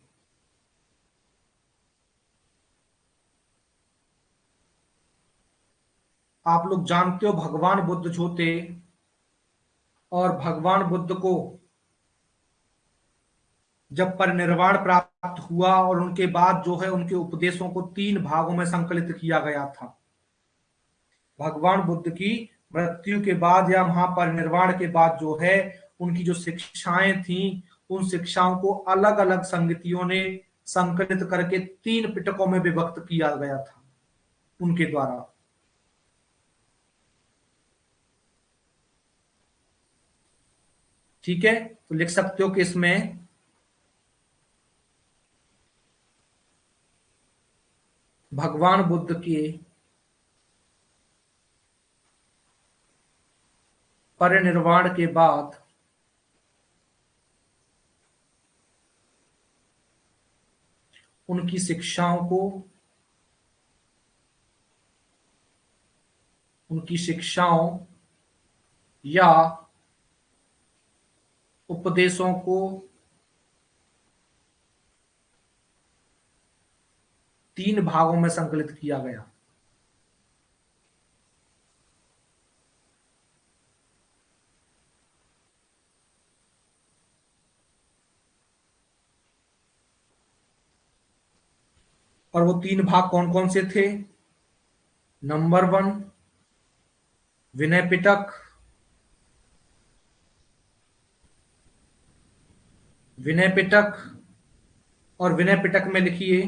आप लोग जानते हो भगवान बुद्ध जो थे, और भगवान बुद्ध को जब परिनिर्वाण प्राप्त हुआ, और उनके बाद जो है उनके उपदेशों को 3 भागों में संकलित किया गया था। भगवान बुद्ध की मृत्यु के बाद या महापरिनिर्वाण के बाद जो है, उनकी जो शिक्षाएं थी, उन शिक्षाओं को अलग अलग संगतियों ने संकलित करके 3 पिटकों में विभक्त किया गया था उनके द्वारा। ठीक है, तो लिख सकते हो कि इसमें भगवान बुद्ध के परिनिर्वाण के बाद उनकी शिक्षाओं को, उनकी शिक्षाओं या उपदेशों को 3 भागों में संकलित किया गया। और वो 3 भाग कौन कौन से थे? नंबर 1 विनय पिटक, विनय पिटक, और विनय पिटक में लिखिए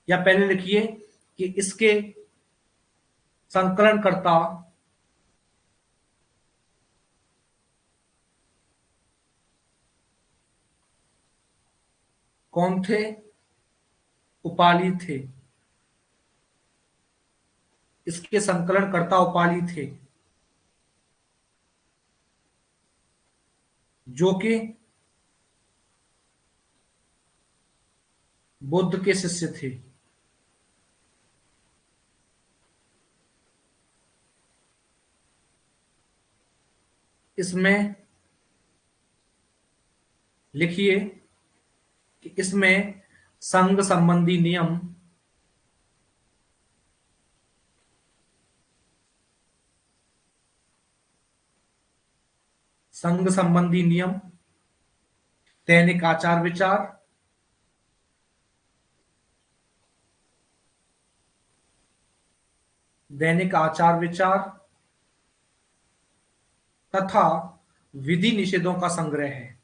या पहले लिखिए कि इसके संकलनकर्ता कौन थे? उपाली थे। इसके संकलनकर्ता उपाली थे, जो कि बुद्ध के शिष्य थे। इसमें लिखिए कि इसमें संघ संबंधी नियम, संघ संबंधी नियम, दैनिक आचार विचार, दैनिक आचार विचार तथा विधि निषेधों का संग्रह है।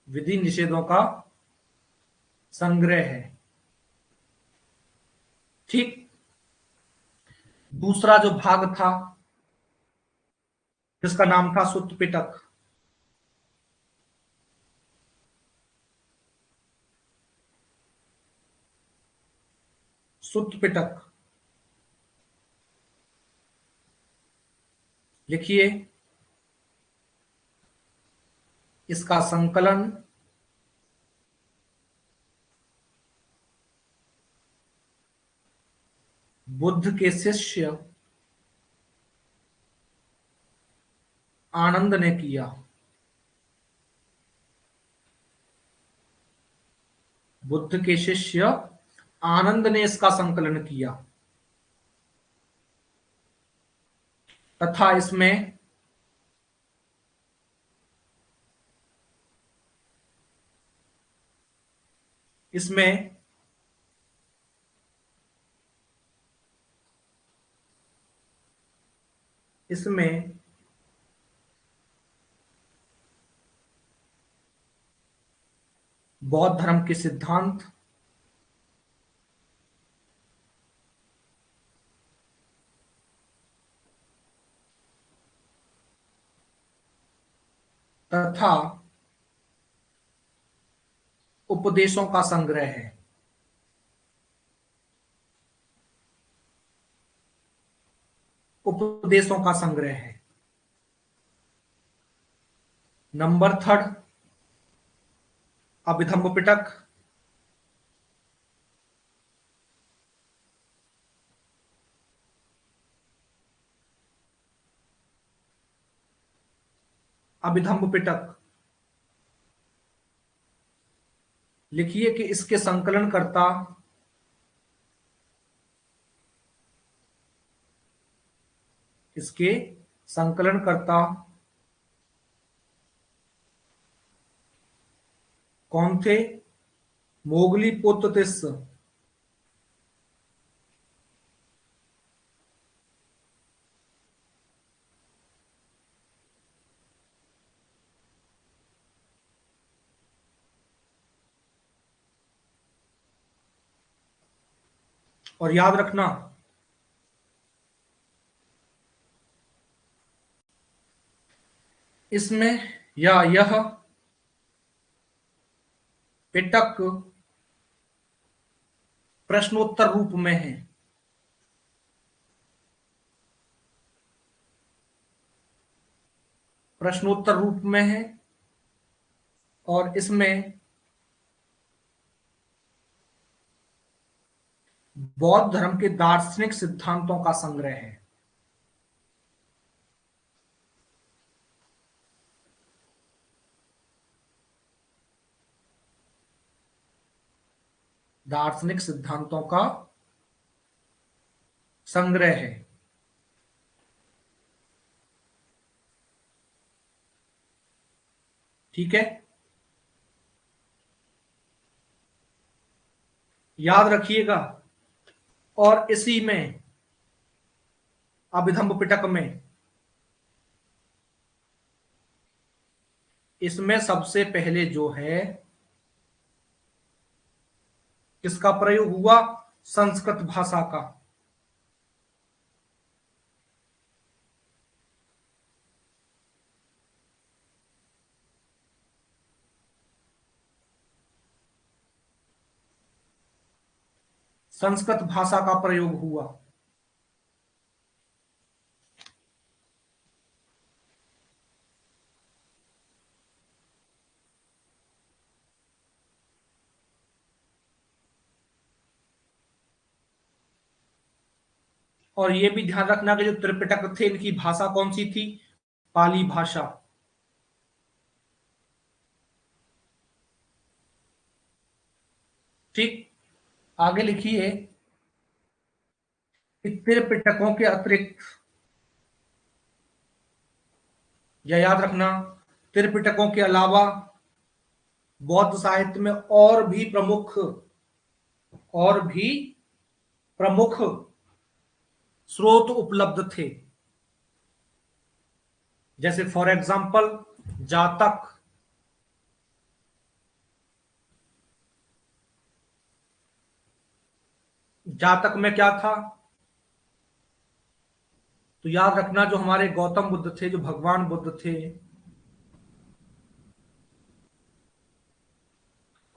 विधि निषेधों का संग्रह है। ठीक। दूसरा जो भाग था जिसका नाम था सुत्त पिटक, सुत्त पिटक लिखिए इसका संकलन बुद्ध के शिष्य आनंद ने किया। बुद्ध के शिष्य आनंद ने इसका संकलन किया तथा इसमें इसमें इसमें बौद्ध धर्म के सिद्धांत तथा उपदेशों का संग्रह है। उपदेशों का संग्रह है। नंबर 3 अभिधम्म पिटक, अभिधम्म पिटक लिखिए कि इसके संकलनकर्ता इसके संकलनकर्ता कौन थे? मोगली पुत्र तिस्स, और याद रखना इसमें या यह पिटक प्रश्नोत्तर रूप में है। प्रश्नोत्तर रूप में है और इसमें बौद्ध धर्म के दार्शनिक सिद्धांतों का संग्रह है। दार्शनिक सिद्धांतों का संग्रह है। ठीक है, याद रखिएगा। और इसी में अभिधम्ब पिटक में इसमें सबसे पहले जो है किसका प्रयोग हुआ? संस्कृत भाषा का। संस्कृत भाषा का प्रयोग हुआ। और यह भी ध्यान रखना कि जो त्रिपिटक थे इनकी भाषा कौन सी थी? पाली भाषा। ठीक, आगे लिखिए कि त्रिपिटकों के अतिरिक्त, या याद रखना, त्रिपिटकों के अलावा बौद्ध साहित्य में और भी प्रमुख स्रोत उपलब्ध थे। जैसे फॉर एग्जाम्पल जातक। जातक में क्या था? तो याद रखना, जो हमारे गौतम बुद्ध थे, जो भगवान बुद्ध थे,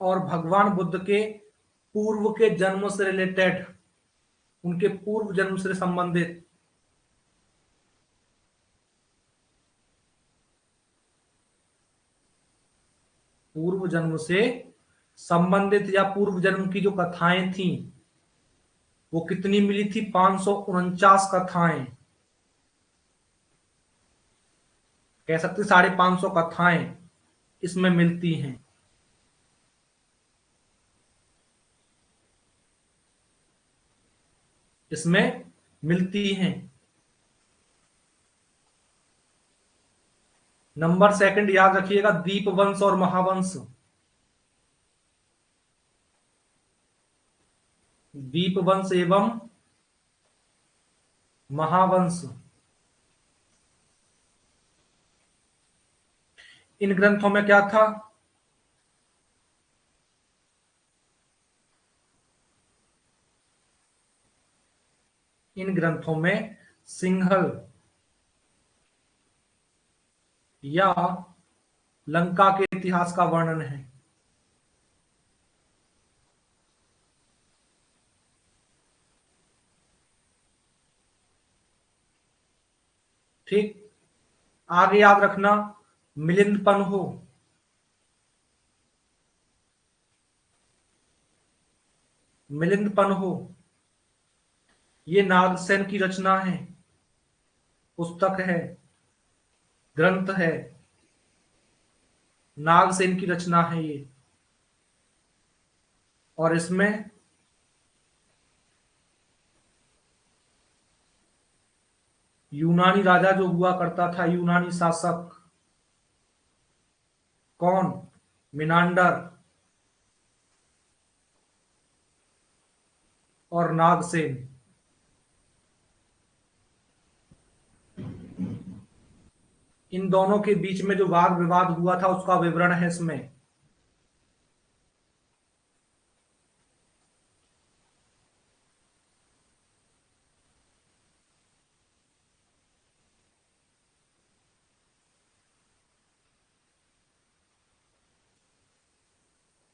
और भगवान बुद्ध के पूर्व के जन्म से रिलेटेड, उनके पूर्व जन्म से संबंधित पूर्व जन्म से संबंधित या पूर्व जन्म की जो कथाएं थी, वो कितनी मिली थी? 549 कथाएं। कह सकते 550 कथाएं इसमें मिलती हैं। इसमें मिलती हैं। नंबर सेकंड याद रखिएगा, दीपवंश और महावंश। दीपवंश एवं महावंश, इन ग्रंथों में क्या था? इन ग्रंथों में सिंहल या लंका के इतिहास का वर्णन है। ठीक, आगे याद रखना, मिलिंद पन्हो। मिलिंद पन्हो ये नागसेन की रचना है, पुस्तक है, ग्रंथ है। नागसेन की रचना है ये। और इसमें यूनानी राजा जो हुआ करता था, यूनानी शासक, कौन? मिनांडर और नागसेन, इन दोनों के बीच में जो वाद विवाद हुआ था उसका विवरण है इसमें।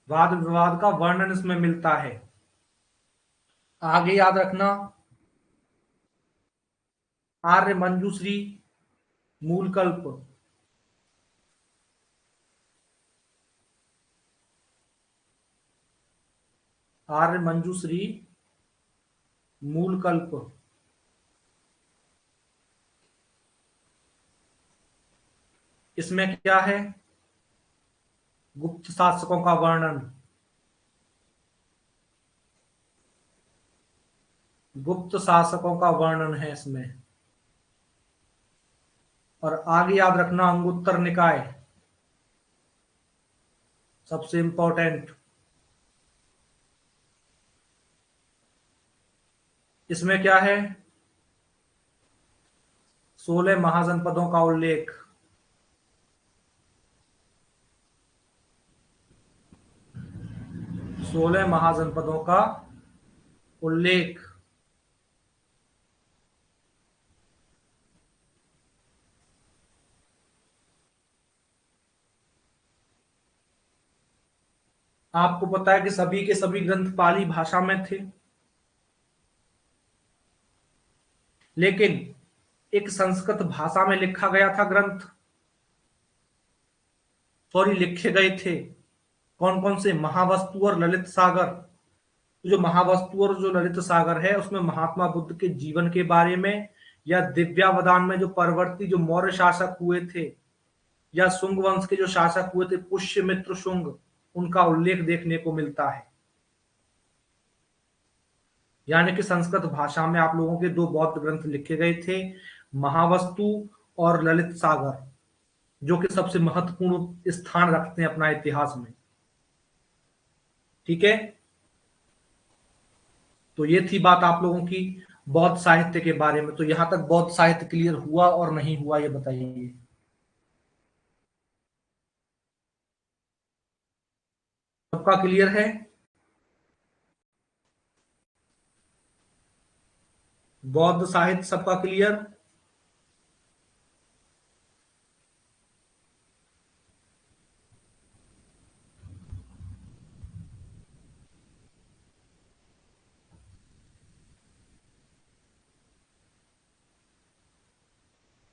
वाद विवाद का वर्णन इसमें मिलता है। आगे याद रखना, आर्य मंजूश्री मूलकल्प। आर्य मंजूश्री मूलकल्प, इसमें क्या है? गुप्त शासकों का वर्णन। गुप्त शासकों का वर्णन है इसमें। और आगे याद रखना अंगुत्तर निकाय, सबसे इंपॉर्टेंट। इसमें क्या है? 16 महाजनपदों का उल्लेख। 16 महाजनपदों का उल्लेख। आपको पता है कि सभी के सभी ग्रंथ पाली भाषा में थे, लेकिन एक संस्कृत भाषा में लिखा गया था ग्रंथ, सॉरी लिखे गए थे। कौन कौन से? महावस्तु और ललित सागर। जो महावस्तु और जो ललित सागर है उसमें महात्मा बुद्ध के जीवन के बारे में, या दिव्यावदान में जो परवर्ती जो मौर्य शासक हुए थे, या शुंग वंश के जो शासक हुए थे पुष्यमित्र शुंग, उनका उल्लेख देखने को मिलता है। यानी कि संस्कृत भाषा में आप लोगों के दो बौद्ध ग्रंथ लिखे गए थे, महावस्तु और ललित सागर, जो कि सबसे महत्वपूर्ण स्थान रखते हैं अपना इतिहास में। ठीक है, तो ये थी बात आप लोगों की बौद्ध साहित्य के बारे में। तो यहां तक बौद्ध साहित्य क्लियर हुआ और नहीं हुआ, ये बताइए। सबका क्लियर है? बौद्ध साहित्य सबका क्लियर?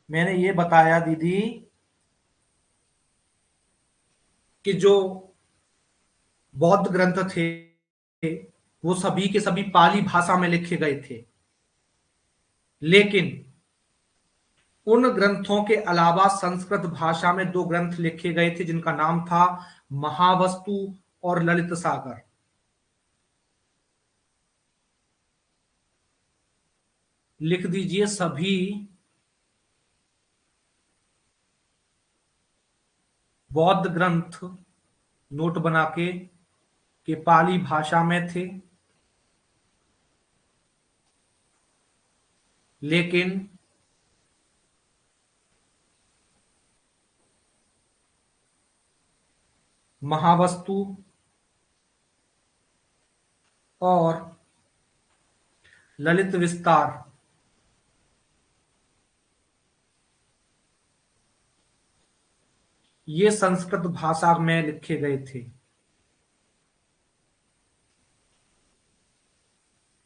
मैंने ये बताया दीदी कि जो बौद्ध ग्रंथ थे वो सभी के सभी पाली भाषा में लिखे गए थे, लेकिन उन ग्रंथों के अलावा संस्कृत भाषा में दो ग्रंथ लिखे गए थे जिनका नाम था महावस्तु और ललित सागर। लिख दीजिए सभी बौद्ध ग्रंथ, नोट बना के पाली भाषा में थे, लेकिन महावस्तु और ललित विस्तार ये संस्कृत भाषा में लिखे गए थे,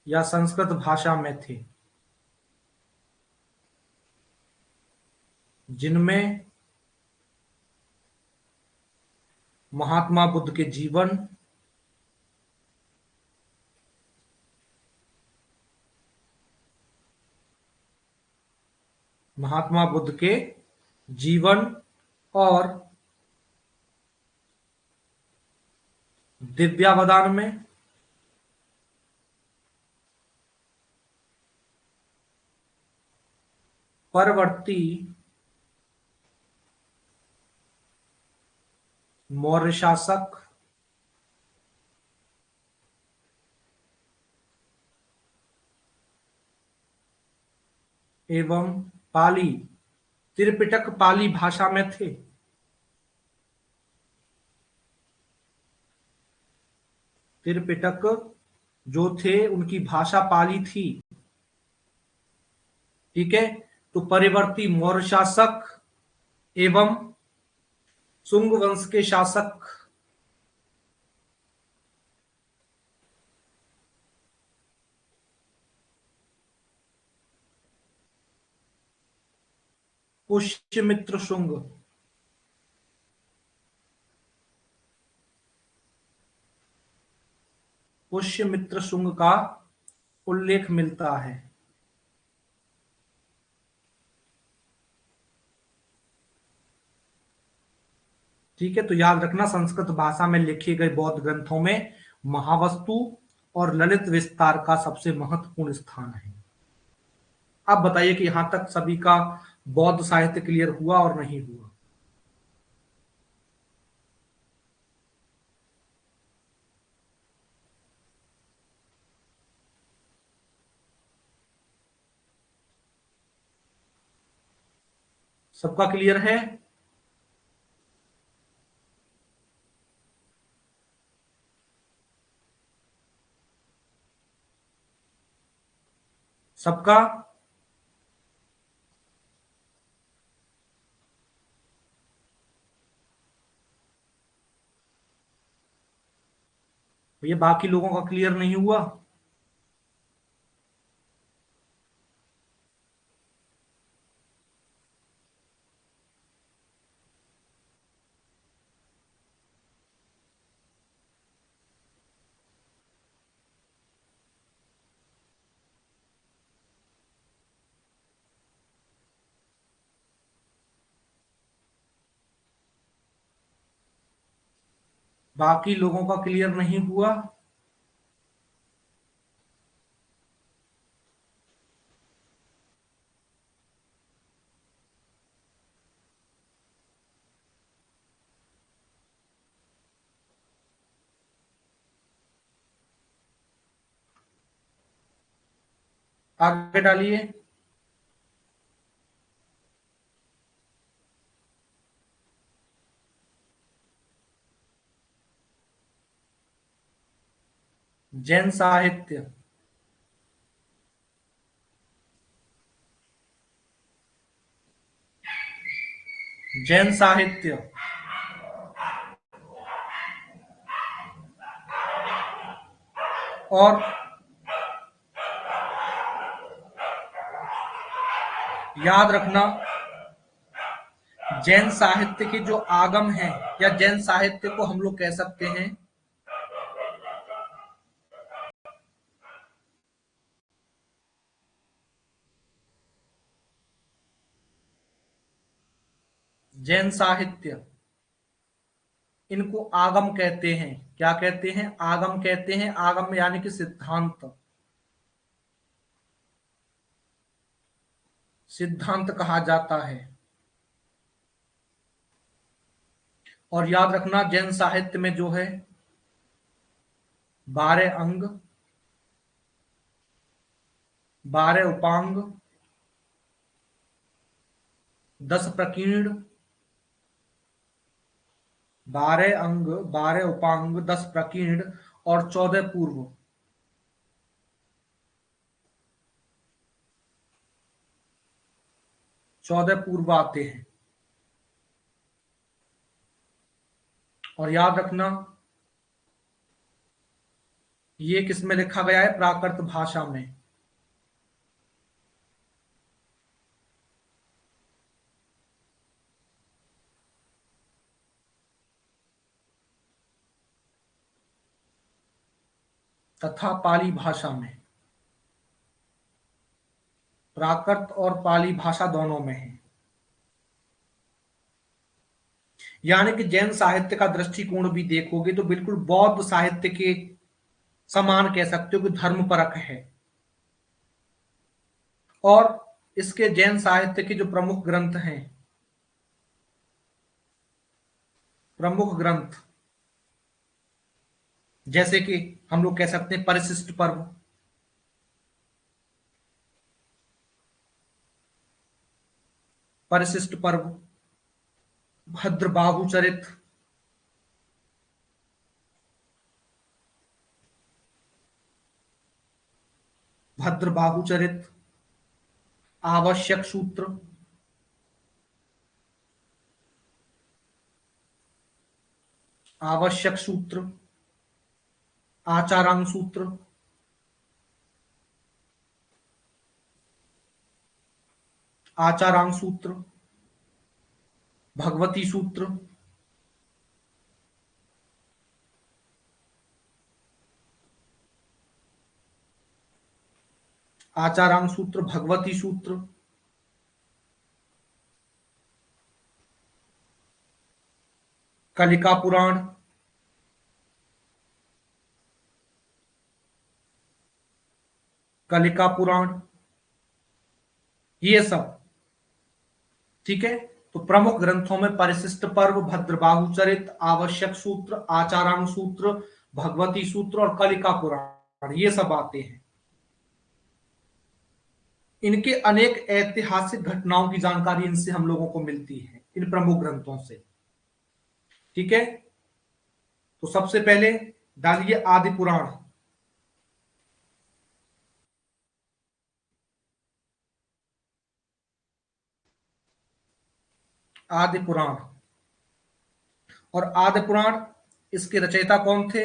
या संस्कृत भाषा में थे, जिनमें महात्मा बुद्ध के जीवन, महात्मा बुद्ध के जीवन और दिव्यावदान में परवर्ती मौर्य शासक एवं पाली, त्रिपिटक पाली भाषा में थे। त्रिपिटक जो थे उनकी भाषा पाली थी। ठीक है, तो परिवर्ती मौर्य शासक एवं शुंग वंश के शासक पुष्यमित्र शुंग, पुष्यमित्र शुंग का उल्लेख मिलता है। ठीक है, तो याद रखना संस्कृत भाषा में लिखे गए बौद्ध ग्रंथों में महावस्तु और ललित विस्तार का सबसे महत्वपूर्ण स्थान है। अब बताइए कि यहां तक सभी का बौद्ध साहित्य क्लियर हुआ और नहीं हुआ? सबका क्लियर है? सबका? भैया बाकी लोगों का क्लियर नहीं हुआ? बाकी लोगों का क्लियर नहीं हुआ? आगे डालिए। जैन साहित्य। जैन साहित्य। और याद रखना, जैन साहित्य के जो आगम हैं, या जैन साहित्य को हम लोग कह सकते हैं जैन साहित्य, इनको आगम कहते हैं। क्या कहते हैं? आगम कहते हैं। आगम यानी कि सिद्धांत। सिद्धांत कहा जाता है। और याद रखना, जैन साहित्य में जो है 12 अंग, 12 उपांग, 10 प्रकीर्ण, 12 अंग, 12 उपांग, 10 प्रकीर्ण और 14 पूर्व। 14 पूर्व आते हैं। और याद रखना, ये किस में लिखा गया है? प्राकृत भाषा में। तथा पाली भाषा में। प्राकृत और पाली भाषा दोनों में है। यानी कि जैन साहित्य का दृष्टिकोण भी देखोगे तो बिल्कुल बौद्ध साहित्य के समान कह सकते हो कि धर्मपरक है। और इसके जैन साहित्य के जो प्रमुख ग्रंथ हैं, प्रमुख ग्रंथ जैसे कि हम लोग कह सकते हैं परिशिष्ट पर्व, परिशिष्ट पर्व, भद्रबाहु चरित, भद्रबाहु चरित, आवश्यक सूत्र, आवश्यक सूत्र, आचारांग सूत्र, आचारांग सूत्र, भगवती सूत्र, आचारांग सूत्र, भगवती सूत्र, कलिका पुराण, कलिका पुराण, ये सब। ठीक है। तो प्रमुख ग्रंथों में परिशिष्ट पर्व, भद्रबाहु चरित, आवश्यक सूत्र, आचारांग सूत्र, भगवती सूत्र और कलिका पुराण, ये सब आते हैं। इनके अनेक ऐतिहासिक घटनाओं की जानकारी इनसे हम लोगों को मिलती है, इन प्रमुख ग्रंथों से। ठीक है। तो सबसे पहले डालिए आदि पुराण। आदि पुराण। और आदि पुराण, इसके रचयिता कौन थे?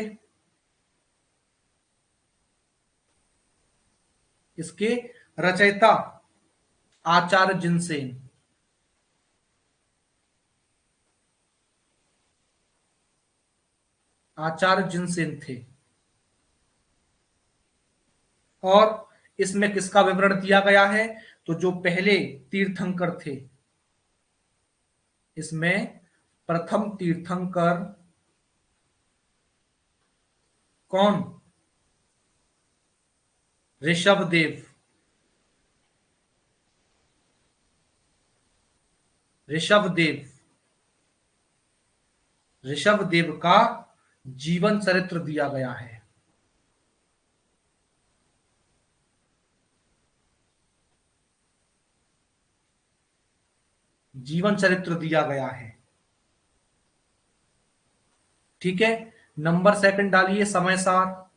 इसके रचयिता आचार्य जिनसेन। आचार्य जिनसेन थे। और इसमें किसका विवरण दिया गया है? तो जो पहले तीर्थंकर थे, इसमें प्रथम तीर्थंकर कौन? ऋषभदेव। ऋषभदेव। ऋषभदेव का जीवन चरित्र दिया गया है। जीवन चरित्र दिया गया है। ठीक है। नंबर सेकंड डालिए समय सार।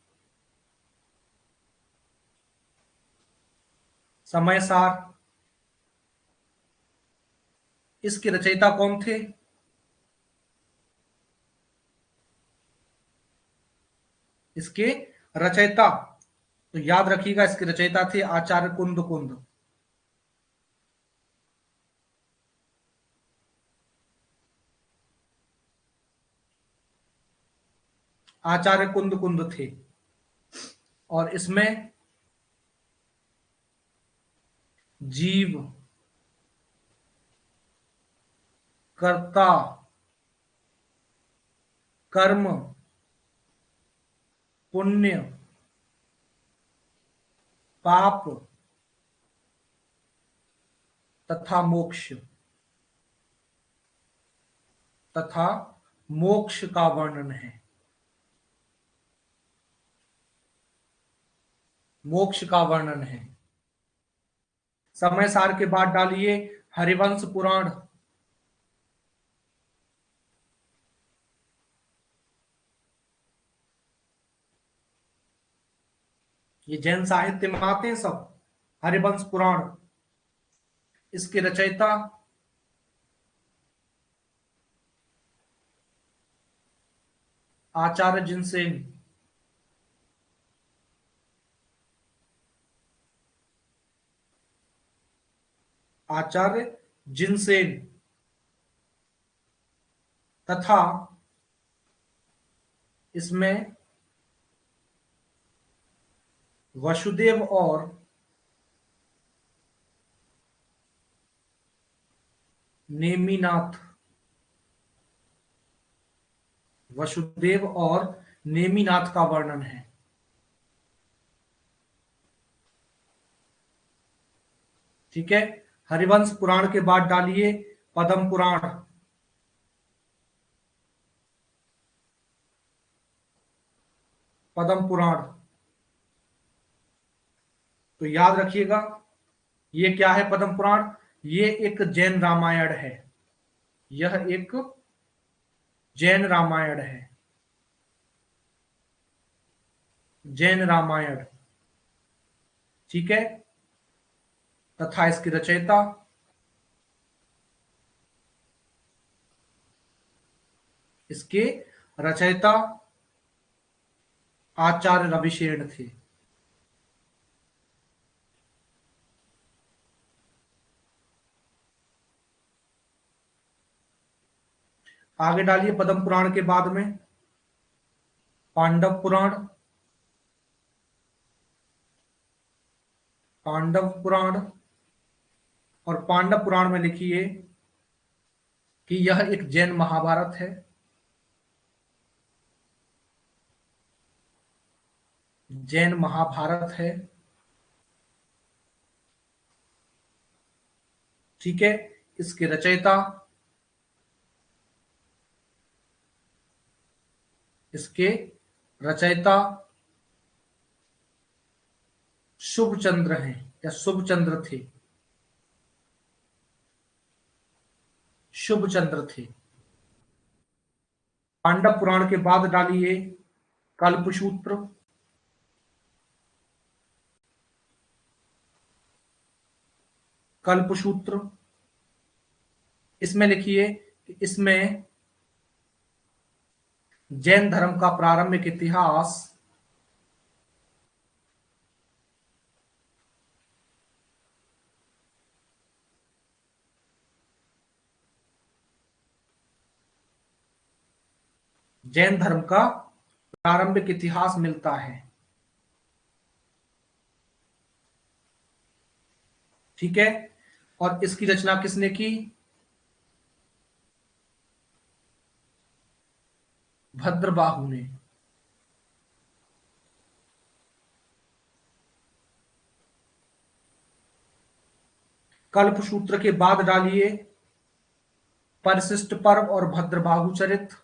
समय सार, इसके रचयिता कौन थे? इसके रचयिता, तो याद रखिएगा, इसके रचयिता थे आचार्य कुंद कुंद। आचार्य कुंद कुंद थे। और इसमें जीव, कर्ता, कर्म, पुण्य, पाप तथा मोक्ष, तथा मोक्ष का वर्णन है। मोक्ष का वर्णन है। समय सार के बाद डालिए हरिवंश पुराण। ये जैन साहित्य में आते हैं सब। हरिवंश पुराण, इसके रचयिता आचार्य जिनसेन। आचार्य जिनसेन तथा इसमें वसुदेव और नेमिनाथ, वसुदेव और नेमिनाथ का वर्णन है। ठीक है। हरिवंश पुराण के बाद डालिए पद्म पुराण। पद्म पुराण, तो याद रखिएगा, ये क्या है पद्म पुराण? ये एक जैन रामायण है। यह एक जैन रामायण है। जैन रामायण। ठीक है। तथा इसकी रचयिता इसके रचयिता आचार्य रविशेन थे। आगे डालिए पद्म पुराण के बाद में पांडव पुराण। पांडव पुराण, और पांडव पुराण में लिखिए कि यह एक जैन महाभारत है। जैन महाभारत है। ठीक है। इसके रचयिता, इसके रचयिता शुभचंद्र हैं या शुभचंद्र थे, शुभचंद्र थे। पांडव पुराण के बाद डालिए कल्पसूत्र, कल्पसूत्र। इसमें लिखिए कि इसमें जैन धर्म का प्रारंभिक इतिहास, जैन धर्म का प्रारंभिक इतिहास मिलता है। ठीक है। और इसकी रचना किसने की? भद्रबाहु ने। कल्पसूत्र के बाद डालिए परिशिष्ट पर्व और भद्रबाहु चरित।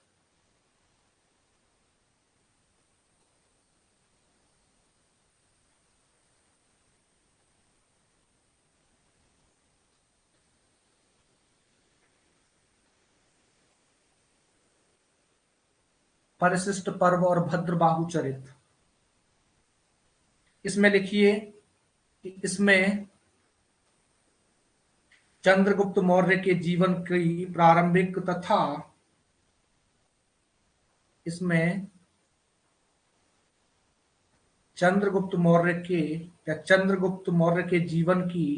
परिशिष्ट पर्व और भद्रबाहु चरित। इसमें लिखिए कि इसमें चंद्रगुप्त मौर्य के जीवन की प्रारंभिक तथा इसमें चंद्रगुप्त मौर्य के या चंद्रगुप्त मौर्य के जीवन की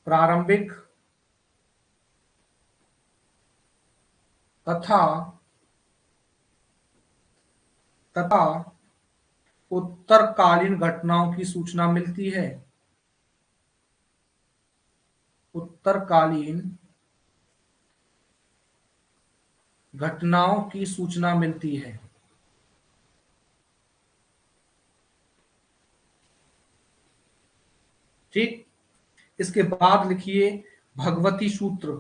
प्रारंभिक तथा तथा उत्तरकालीन घटनाओं की सूचना मिलती है। उत्तरकालीन घटनाओं की सूचना मिलती है। ठीक। इसके बाद लिखिए भगवती सूत्र।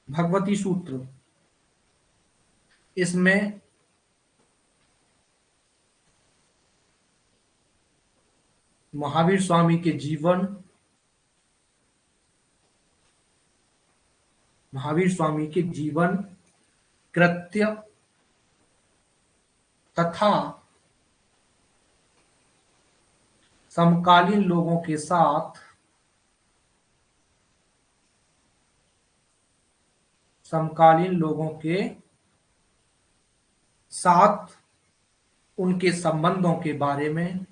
भगवती सूत्र। इसमें महावीर स्वामी के जीवन, महावीर स्वामी के जीवन, कृत्य तथा समकालीन लोगों के साथ, समकालीन लोगों के साथ उनके संबंधों के बारे में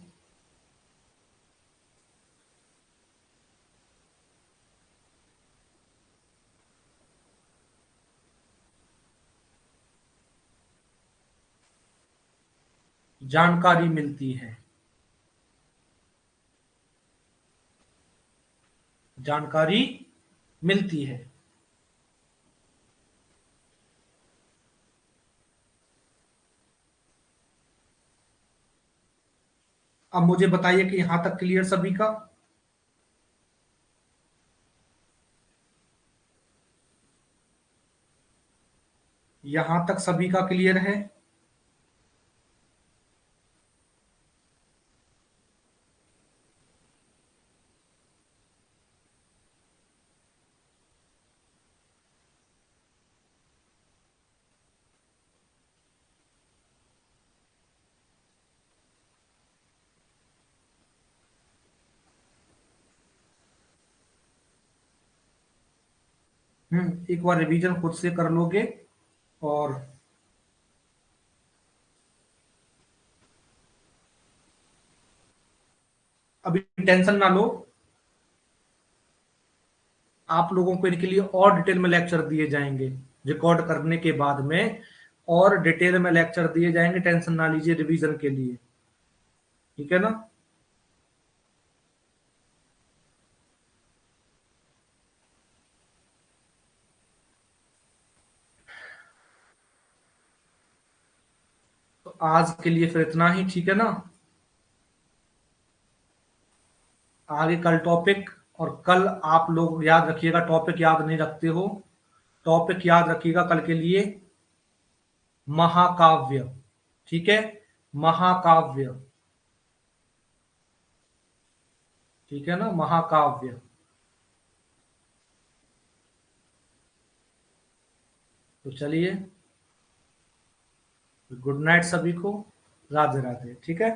जानकारी मिलती है। जानकारी मिलती है। अब मुझे बताइए कि यहां तक क्लियर सभी का? यहां तक सभी का क्लियर है? एक बार रिवीजन खुद से कर लोगे और अभी टेंशन ना लो। आप लोगों को इनके लिए और डिटेल में लेक्चर दिए जाएंगे रिकॉर्ड करने के बाद में, और डिटेल में लेक्चर दिए जाएंगे, टेंशन ना लीजिए रिवीजन के लिए। ठीक है ना? आज के लिए फिर इतना ही, ठीक है ना। आगे कल टॉपिक, और कल आप लोग याद रखिएगा, टॉपिक याद नहीं रखते हो, टॉपिक याद रखिएगा कल के लिए, महाकाव्य। ठीक है, महाकाव्य। ठीक है ना, महाकाव्य। तो चलिए, गुड नाइट सभी को, राधे राधे, ठीक है।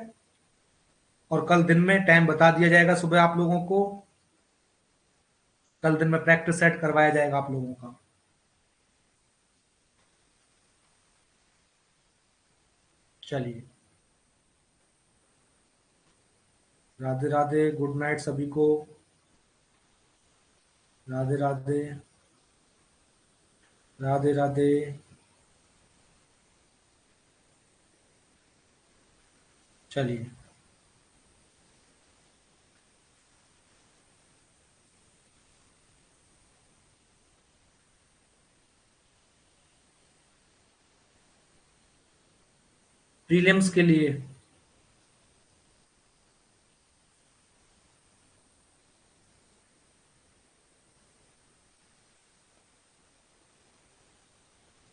और कल दिन में टाइम बता दिया जाएगा सुबह आप लोगों को, कल दिन में प्रैक्टिस सेट करवाया जाएगा आप लोगों का। चलिए, राधे राधे, गुड नाइट सभी को, राधे राधे, राधे राधे। चलिए। प्रीलिम्स के लिए